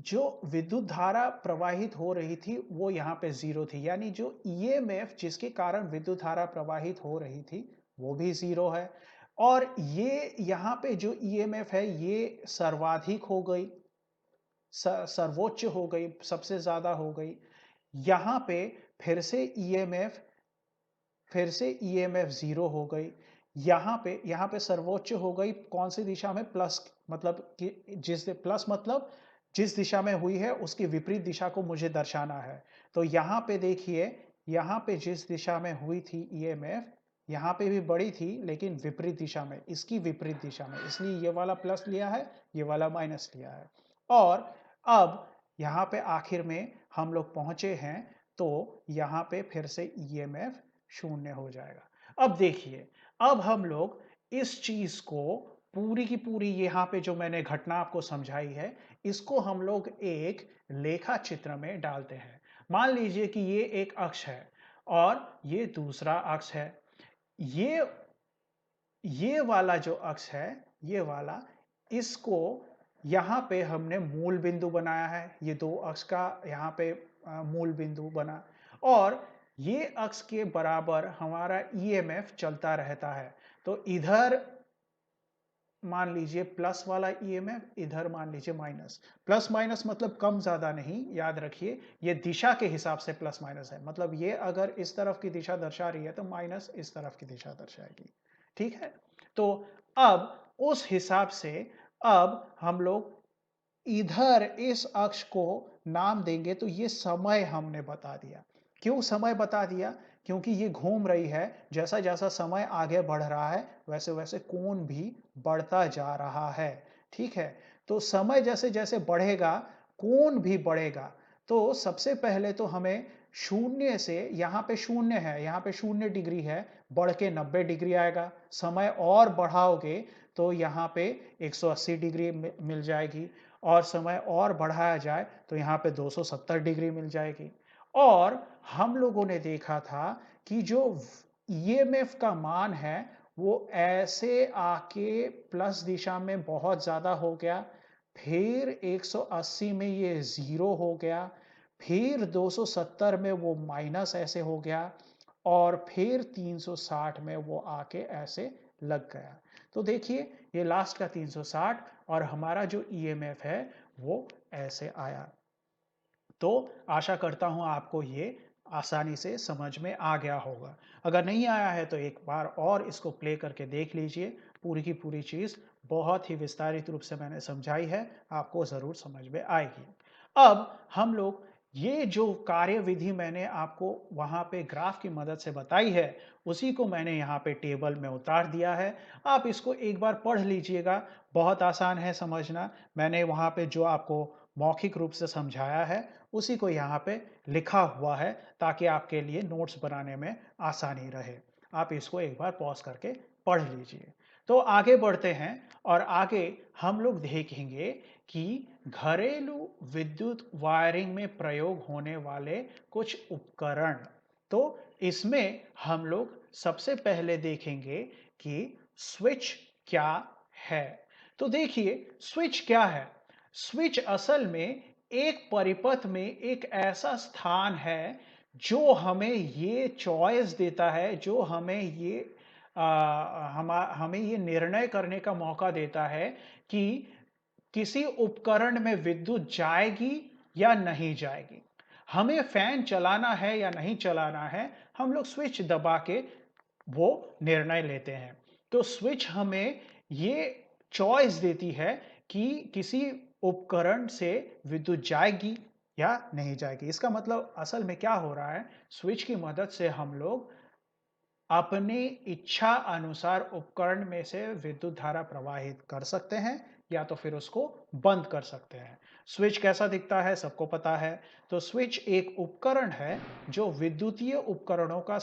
जो विद्युत धारा प्रवाहित हो रही थी वो यहाँ पे 0 थी, यानी जो ईएमएफ जिसके कारण विद्युत धारा प्रवाहित हो रही थी वो भी 0 है। और ये यहाँ पे जो ईएमएफ है ये सर्वाधिक हो गई, सर्वोच्च हो गई, सबसे ज्यादा हो गई। यहाँ पे फिर से ईएमएफ 0 हो गई। यहाँ पे सर्वोच्च हो गई, कौन सी दिशा में? प्लस, मतलब कि जिस प्लस मतलब जिस दिशा में हुई है उसकी विपरीत दिशा को मुझे दर्शाना है। तो यहाँ पे देखिए, यहाँ पे जिस दिशा में हुई थी ईएमएफ, यहाँ पे भी बढ़ी थी लेकिन विपरीत दिशा में, इसकी विपरीत दिशा में, इसलिए ये वाला प्लस लिया है, ये वाला माइनस लिया है। और अब यहाँ पे आखिर में हम लोग पहुंचे हैं, तो यहाँ पे फिर से ईएमएफ शून्य हो जाएगा। अब देखिए, अब हम लोग इस चीज को पूरी की पूरी यहाँ पे जो मैंने घटना आपको समझाई है, इसको हम लोग एक लेखा चित्र में डालते हैं। मान लीजिए कि ये एक अक्ष है और ये दूसरा अक्ष है। ये वाला जो अक्ष है, ये वाला, इसको यहाँ पे हमने मूल बिंदु बनाया है। ये दो अक्ष का यहाँ पे मूल बिंदु बना, और ये अक्ष के बराबर हमारा ईएमएफ चलता रहता है। तो इधर मान लीजिए प्लस वाला ईएमएफ, इधर मान लीजिए माइनस। प्लस माइनस मतलब कम ज्यादा नहीं, याद रखिए ये दिशा के हिसाब से प्लस माइनस है। मतलब ये अगर इस तरफ की दिशा दर्शा रही है तो माइनस इस तरफ की दिशा दर्शाएगी। ठीक है, तो अब उस हिसाब से अब हम लोग इधर इस अक्ष को नाम देंगे, तो ये समय हमने बता दिया। क्यों समय बता दिया? क्योंकि ये घूम रही है, जैसा जैसा समय आगे बढ़ रहा है वैसे वैसे कोण भी बढ़ता जा रहा है। ठीक है, तो समय जैसे जैसे बढ़ेगा कोण भी बढ़ेगा। तो सबसे पहले तो हमें शून्य से, यहाँ पे शून्य है, यहाँ पे 0 डिग्री है, बढ़ के 90 डिग्री आएगा। समय और बढ़ाओगे तो यहाँ पे 180 डिग्री मिल जाएगी, और समय और बढ़ाया जाए तो यहाँ पे 270 डिग्री मिल जाएगी। और हम लोगों ने देखा था कि जो ईएमएफ का मान है वो ऐसे आके प्लस दिशा में बहुत ज्यादा हो गया, फिर 180 में ये जीरो हो गया, फिर 270 में वो माइनस ऐसे हो गया, और फिर 360 में वो आके ऐसे लग गया। तो देखिए ये लास्ट का 360, और हमारा जो ईएमएफ है वो ऐसे आया। तो आशा करता हूं आपको ये आसानी से समझ में आ गया होगा। अगर नहीं आया है तो एक बार और इसको प्ले करके देख लीजिए। पूरी की पूरी चीज बहुत ही विस्तारित रूप से मैंने समझाई है, आपको जरूर समझ में आएगी। अब हम लोग ये जो कार्यविधि मैंने आपको वहां पे ग्राफ की मदद से बताई है, उसी को मैंने यहाँ पे टेबल में उतार दिया है। आप इसको एक बार पढ़ लीजिएगा, बहुत आसान है समझना। मैंने वहां पे जो आपको मौखिक रूप से समझाया है उसी को यहाँ पे लिखा हुआ है, ताकि आपके लिए नोट्स बनाने में आसानी रहे। आप इसको एक बार पॉज करके पढ़ लीजिए। तो आगे बढ़ते हैं, और आगे हम लोग देखेंगे कि घरेलू विद्युत वायरिंग में प्रयोग होने वाले कुछ उपकरण। तो इसमें हम लोग सबसे पहले देखेंगे कि स्विच क्या है। तो देखिए स्विच क्या है। स्विच असल में एक परिपथ में एक ऐसा स्थान है जो हमें ये चॉइस देता है, जो हमें ये हमें ये निर्णय करने का मौका देता है कि किसी उपकरण में विद्युत जाएगी या नहीं जाएगी। हमें फैन चलाना है या नहीं चलाना है, हम लोग स्विच दबा के वो निर्णय लेते हैं। तो स्विच हमें ये चॉइस देती है कि किसी उपकरण से विद्युत जाएगी या नहीं जाएगी। इसका मतलब असल में क्या हो रहा है, स्विच की मदद से हम लोग अपनी इच्छा अनुसार उपकरण में से विद्युत धारा प्रवाहित कर सकते हैं, या तो फिर उसको बंद कर सकते हैं। स्विच कैसा दिखता है सबको पता है। तो स्विच एक उपकरण है जो विद्युतीय उपकरणों का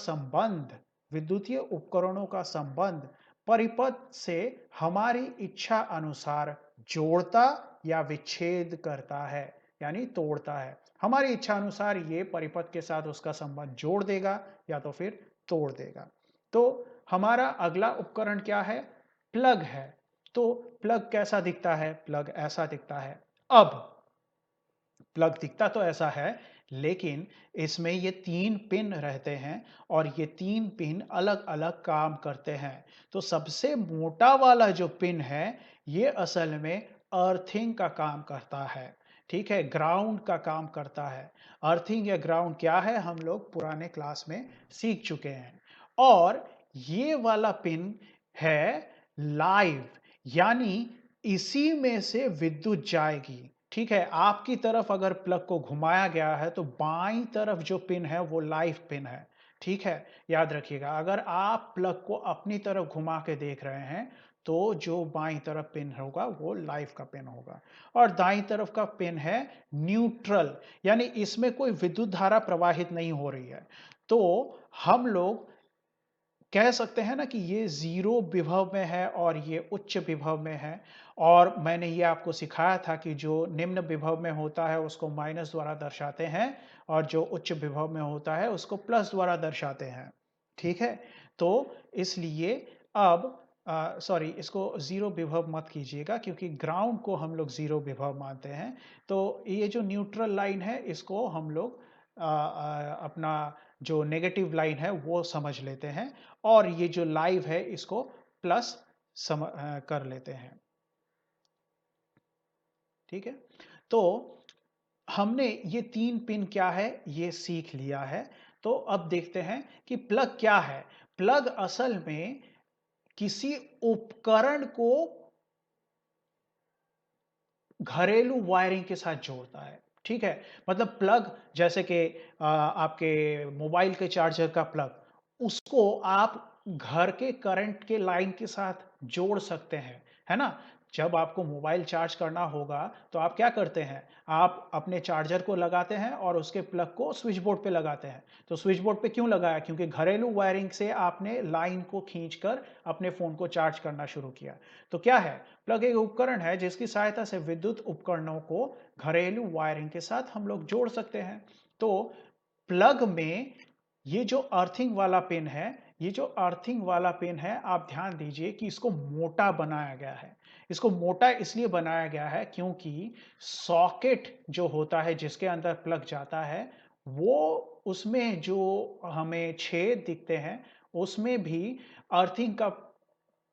संबंध परिपथ से हमारी इच्छा अनुसार जोड़ता या विच्छेद करता है, यानी तोड़ता है। हमारी इच्छा अनुसार ये परिपथ के साथ उसका संबंध जोड़ देगा या तो फिर तोड़ देगा। तो हमारा अगला उपकरण क्या है? प्लग है। तो प्लग कैसा दिखता है? प्लग ऐसा दिखता है। अब प्लग दिखता तो ऐसा है, लेकिन इसमें ये 3 पिन रहते हैं, और ये 3 पिन अलग अलग काम करते हैं। तो सबसे मोटा वाला जो पिन है ये असल में अर्थिंग का काम करता है। ठीक है, ग्राउंड का काम करता है। अर्थिंग या ग्राउंड क्या है हम लोग पुराने क्लास में सीख चुके हैं। और ये वाला पिन है लाइव, यानी इसी में से विद्युत जाएगी। ठीक है, आपकी तरफ अगर प्लग को घुमाया गया है तो बाईं तरफ जो पिन है वो लाइव पिन है। ठीक है, याद रखिएगा अगर आप प्लग को अपनी तरफ घुमा के देख रहे हैं तो जो बाईं तरफ पिन होगा वो लाइव का पिन होगा और दाईं तरफ का पिन है न्यूट्रल, यानी इसमें कोई विद्युत धारा प्रवाहित नहीं हो रही है। तो हम लोग कह सकते हैं ना कि ये ज़ीरो विभव में है और ये उच्च विभव में है। और मैंने ये आपको सिखाया था कि जो निम्न विभव में होता है उसको माइनस द्वारा दर्शाते हैं और जो उच्च विभव में होता है उसको प्लस द्वारा दर्शाते हैं। ठीक है? तो इसलिए अब सॉरी, इसको ज़ीरो विभव मत कीजिएगा क्योंकि ग्राउंड को हम लोग ज़ीरो विभव मानते हैं। तो ये जो न्यूट्रल लाइन है इसको हम लोग अपना जो नेगेटिव लाइन है वो समझ लेते हैं और ये जो लाइव है इसको प्लस कर लेते हैं। ठीक है, तो हमने ये 3 पिन क्या है ये सीख लिया है। तो अब देखते हैं कि प्लग क्या है। प्लग असल में किसी उपकरण को घरेलू वायरिंग के साथ जोड़ता है। ठीक है, मतलब प्लग जैसे कि आपके मोबाइल के चार्जर का प्लग, उसको आप घर के करंट के लाइन के साथ जोड़ सकते हैं, है ना? जब आपको मोबाइल चार्ज करना होगा तो आप क्या करते हैं, आप अपने चार्जर को लगाते हैं और उसके प्लग को स्विच बोर्ड पे लगाते हैं। तो स्विच बोर्ड पे क्यों लगाया? क्योंकि घरेलू वायरिंग से आपने लाइन को खींचकर अपने फोन को चार्ज करना शुरू किया। तो क्या है, प्लग एक उपकरण है जिसकी सहायता से विद्युत उपकरणों को घरेलू वायरिंग के साथ हम लोग जोड़ सकते हैं। तो प्लग में ये जो अर्थिंग वाला पिन है, ये जो अर्थिंग वाला पिन है, आप ध्यान दीजिए कि इसको मोटा बनाया गया है। इसको मोटा इसलिए बनाया गया है क्योंकि सॉकेट जो होता है जिसके अंदर प्लग जाता है, वो उसमें जो हमें छेद दिखते हैं, उसमें भी अर्थिंग का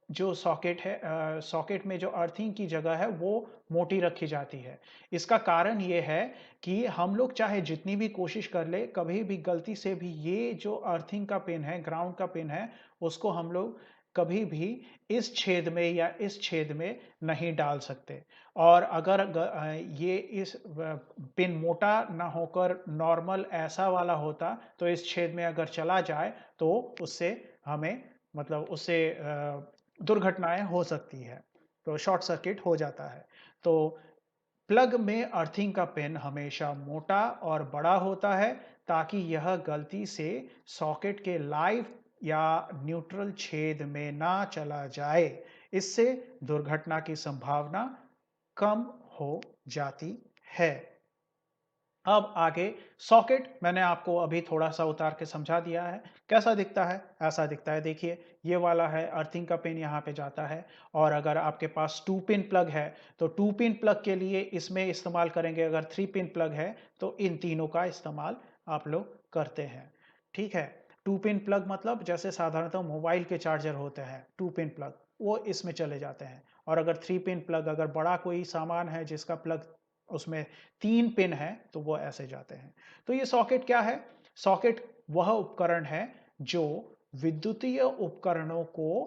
जो सॉकेट है, सॉकेट में जो अर्थिंग की जगह है वो मोटी रखी जाती है। इसका कारण ये है कि हम लोग चाहे जितनी भी कोशिश कर ले, कभी भी गलती से भी ये जो अर्थिंग का पिन है, ग्राउंड का पिन है, उसको हम लोग कभी भी इस छेद में या इस छेद में नहीं डाल सकते। और अगर ये इस पिन मोटा ना होकर नॉर्मल ऐसा वाला होता तो इस छेद में अगर चला जाए तो उससे हमें मतलब उससे दुर्घटनाएँ हो सकती है, तो शॉर्ट सर्किट हो जाता है। तो प्लग में अर्थिंग का पिन हमेशा मोटा और बड़ा होता है ताकि यह गलती से सॉकेट के लाइव या न्यूट्रल छेद में ना चला जाए। इससे दुर्घटना की संभावना कम हो जाती है। अब आगे सॉकेट मैंने आपको अभी थोड़ा-सा उतार के समझा दिया है। कैसा दिखता है? ऐसा दिखता है, देखिए ये वाला है अर्थिंग का पिन यहाँ पे जाता है और अगर आपके पास 2 पिन प्लग है, तो 2 पिन प्लग के लिए इसमें इस्तेमाल करेंगे, अगर 3 पिन प्लग है, तो इन तीनों का इस्तेमाल आप लोग करते हैं। ठीक है? 2 पिन प्लग मतलब जैसे साधारणतः मोबाइल के चार्जर होते हैं, 2 पिन प्लग, वो इसमें चले जाते हैं और अगर 3 पिन प्लग अगर बड़ा कोई सामान है जिसका प्लग उसमें 3 पिन है, तो वो ऐसे जाते हैं। तो ये सॉकेट क्या है? सॉकेट वह उपकरण है जो विद्युतीय उपकरणों को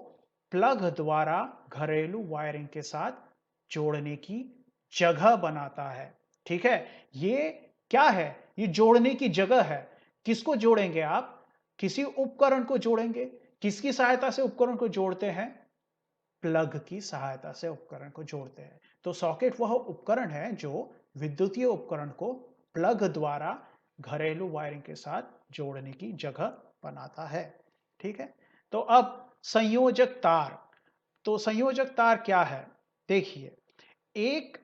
प्लग द्वारा घरेलू वायरिंग के साथ जोड़ने की जगह बनाता है। ठीक है? ये क्या है? ये जोड़ने की जगह है। किसको जोड़ेंगे आप? किसी उपकरण को जोड़ेंगे। किसकी सहायता से उपकरण को जोड़ते हैं? प्लग की सहायता से उपकरण को जोड़ते हैं। तो सॉकेट वह उपकरण है जो विद्युतीय उपकरण को प्लग द्वारा घरेलू वायरिंग के साथ जोड़ने की जगह बनाता है। ठीक है? तो अब संयोजक तार। तो संयोजक तार क्या है? देखिए, एक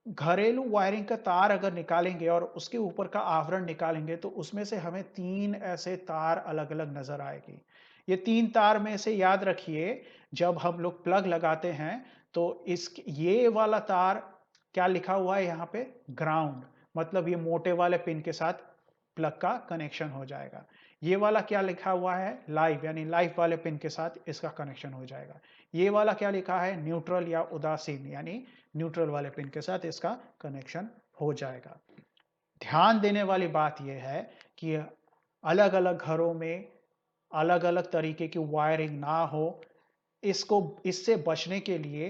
घरेलू वायरिंग का तार अगर निकालेंगे और उसके ऊपर का आवरण निकालेंगे तो उसमें से हमें 3 ऐसे तार अलग-अलग नज़र आएगी। ये 3 तार में से याद रखिए, जब हम लोग प्लग लगाते हैं तो इस ये वाला तार क्या लिखा हुआ है यहाँ पे? ग्राउंड, मतलब ये मोटे वाले पिन के साथ प्लग का कनेक्शन हो जाएगा। ये वाला क्या लिखा हुआ है? लाइव, यानी लाइव वाले पिन के साथ इसका कनेक्शन हो जाएगा। ये वाला क्या लिखा है? न्यूट्रल या उदासीन, यानी न्यूट्रल वाले पिन के साथ इसका कनेक्शन हो जाएगा। ध्यान देने वाली बात यह है कि अलग-अलग घरों में अलग-अलग तरीके की वायरिंग ना हो, इसको इससे बचने के लिए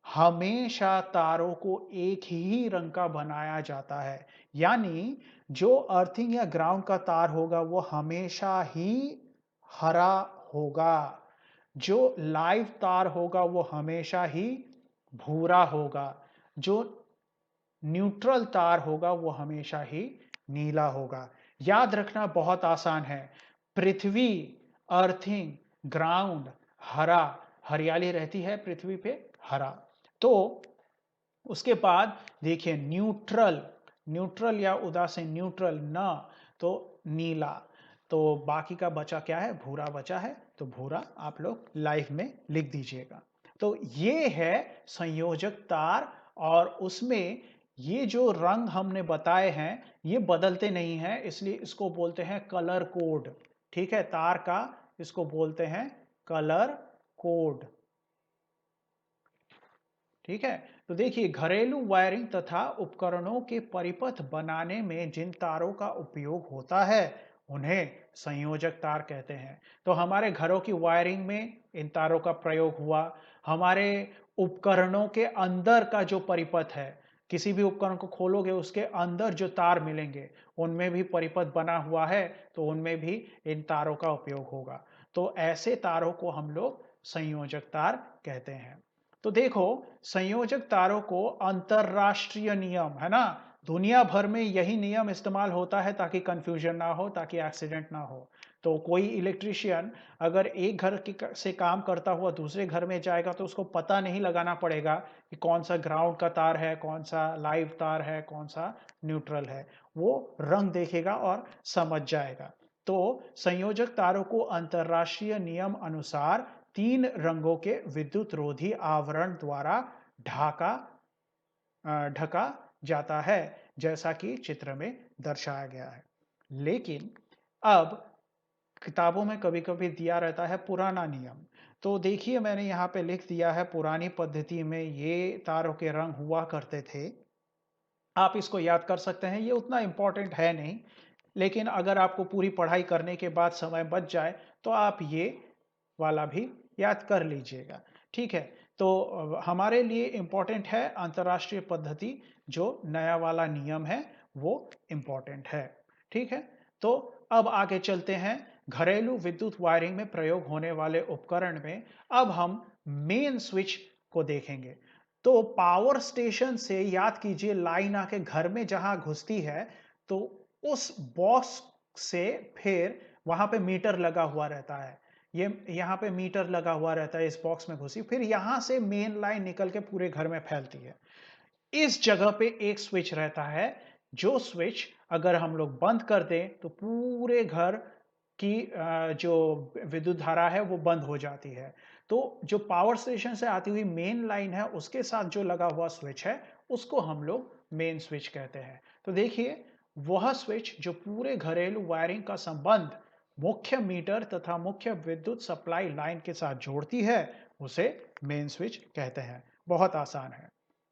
हमेशा तारों को एक ही रंग का बनाया जाता है। यानी जो अर्थिंग या ग्राउंड का तार होगा वो हमेशा ही हरा होगा। जो लाइव तार होगा वो हमेशा ही भूरा होगा। जो न्यूट्रल तार होगा वो हमेशा ही नीला होगा। याद रखना बहुत आसान है। पृथ्वी, अर्थिंग, ग्राउंड, हरा, हरियाली रहती है पृथ्वी पे, हरा। तो उसके बाद देखिए न्यूट्रल, न्यूट्रल या उदासीन, न्यूट्रल ना, तो नीला। तो बाकी का बचा क्या है, भूरा बचा है, तो भूरा आप लोग लाइफ में लिख दीजिएगा। तो ये है संयोजक तार, और उसमें ये जो रंग हमने बताए हैं ये बदलते नहीं हैं, इसलिए इसको बोलते हैं कलर कोड। ठीक है, तार का इसको बोलते हैं कलर कोड। ठीक है, तो देखिए घरेलू वायरिंग तथा उपकरणों के परिपथ बनाने में जिन तारों का उपयोग होता है उन्हें संयोजक तार कहते हैं। तो हमारे घरों की वायरिंग में इन तारों का प्रयोग हुआ। हमारे उपकरणों के अंदर का जो परिपथ है, किसी भी उपकरण को खोलोगे उसके अंदर जो तार मिलेंगे उनमें भी परिपथ बना हुआ है, तो उनमें भी इन तारों का उपयोग होगा। तो ऐसे तारों को हम लोग संयोजक तार कहते हैं। तो देखो, संयोजक तारों को अंतरराष्ट्रीय नियम है ना, दुनिया भर में यही नियम इस्तेमाल होता है ताकि कंफ्यूजन ना हो, ताकि एक्सीडेंट ना हो। तो कोई इलेक्ट्रिशियन अगर एक घर से काम करता हुआ दूसरे घर में जाएगा तो उसको पता नहीं लगाना पड़ेगा कि कौन सा ग्राउंड का तार है, कौन सा लाइव तार है, कौन सा न्यूट्रल है। वो रंग देखेगा और समझ जाएगा। तो संयोजक तारों को अंतरराष्ट्रीय नियम अनुसार 3 रंगों के विद्युत रोधी आवरण द्वारा ढाका ढका जाता है, जैसा कि चित्र में दर्शाया गया है। लेकिन अब किताबों में कभी-कभी दिया रहता है पुराना नियम। तो देखिए मैंने यहाँ पे लिख दिया है, पुरानी पद्धति में ये तारों के रंग हुआ करते थे। आप इसको याद कर सकते हैं, ये उतना इम्पोर्टेंट है नहीं, लेकिन अगर आपको पूरी पढ़ाई करने के बाद समय बच जाए तो आप ये वाला भी याद कर लीजिएगा। ठीक है, तो हमारे लिए इम्पोर्टेंट है अंतर्राष्ट्रीय पद्धति, जो नया वाला नियम है वो इम्पोर्टेंट है। ठीक है, तो अब आगे चलते हैं घरेलू विद्युत वायरिंग में प्रयोग होने वाले उपकरण में। अब हम मेन स्विच को देखेंगे। तो पावर स्टेशन से याद कीजिए लाइन आके घर में जहां घुसती है, तो उस बॉक्स से फिर वहां पे मीटर लगा हुआ रहता है। ये यहाँ पे मीटर लगा हुआ रहता है, इस बॉक्स में घुसी, फिर यहां से मेन लाइन निकल के पूरे घर में फैलती है। इस जगह पे एक स्विच रहता है, जो स्विच अगर हम लोग बंद कर दें तो पूरे घर की जो विद्युत धारा है वो बंद हो जाती है। तो जो पावर स्टेशन से आती हुई मेन लाइन है उसके साथ जो लगा हुआ स्विच है उसको हम लोग मेन स्विच कहते हैं। तो देखिए, वह स्विच जो पूरे घरेलू वायरिंग का संबंध मुख्य मीटर तथा मुख्य विद्युत सप्लाई लाइन के साथ जोड़ती है, उसे मेन स्विच कहते हैं। बहुत आसान है।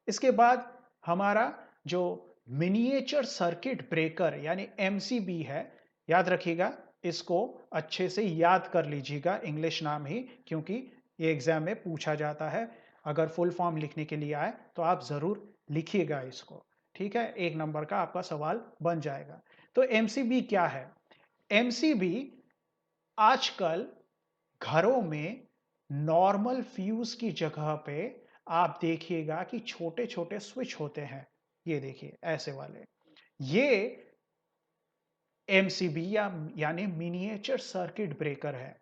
इसके बाद हमारा जो मिनिएचर सर्किट ब्रेकर यानी एमसीबी है, याद रखिएगा, इसको अच्छे से याद कर लीजिएगा, इंग्लिश नाम ही, क्योंकि ये एग्जाम में पूछा जाता है। अगर फुल फॉर्म लिखने के लिए आए तो आप जरूर लिखिएगा इसको। ठीक है, 1 नंबर का आपका सवाल बन जाएगा। तो एमसीबी क्या है? एमसीबी आजकल घरों में नॉर्मल फ्यूज की जगह पे आप देखिएगा कि छोटे-छोटे स्विच होते हैं। ये देखिए ऐसे वाले। ये एमसीबी या यानी मिनिएचर सर्किट ब्रेकर है।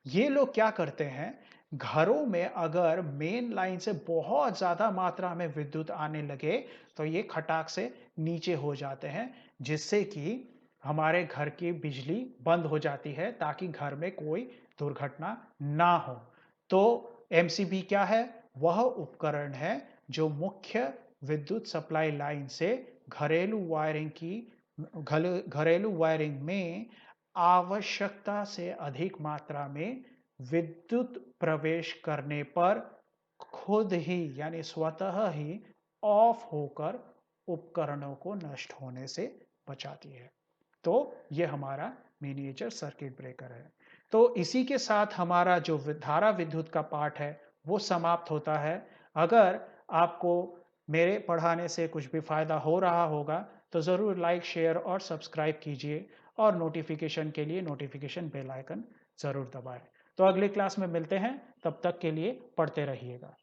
ये लोग क्या करते हैं, घरों में अगर मेन लाइन से बहुत ज्यादा मात्रा में विद्युत आने लगे तो ये खटाक से नीचे हो जाते हैं, जिससे कि हमारे घर की बिजली बंद हो जाती है ताकि घर में कोई दुर्घटना ना हो। तो एमसीबी क्या है? वह उपकरण है जो मुख्य विद्युत सप्लाई लाइन से घरेलू वायरिंग की घरेलू वायरिंग में आवश्यकता से अधिक मात्रा में विद्युत प्रवेश करने पर खुद ही यानी स्वतः ही ऑफ होकर उपकरणों को नष्ट होने से बचाती है। तो ये हमारा मिनिएचर सर्किट ब्रेकर है। तो इसी के साथ हमारा जो धारा विद्युत का पाठ है वो समाप्त होता है। अगर आपको मेरे पढ़ाने से कुछ भी फ़ायदा हो रहा होगा, तो ज़रूर लाइक, शेयर और सब्सक्राइब कीजिए और नोटिफ़िकेशन के लिए नोटिफ़िकेशन बेल आइकन ज़रूर दबाएँ। तो अगली क्लास में मिलते हैं, तब तक के लिए पढ़ते रहिएगा।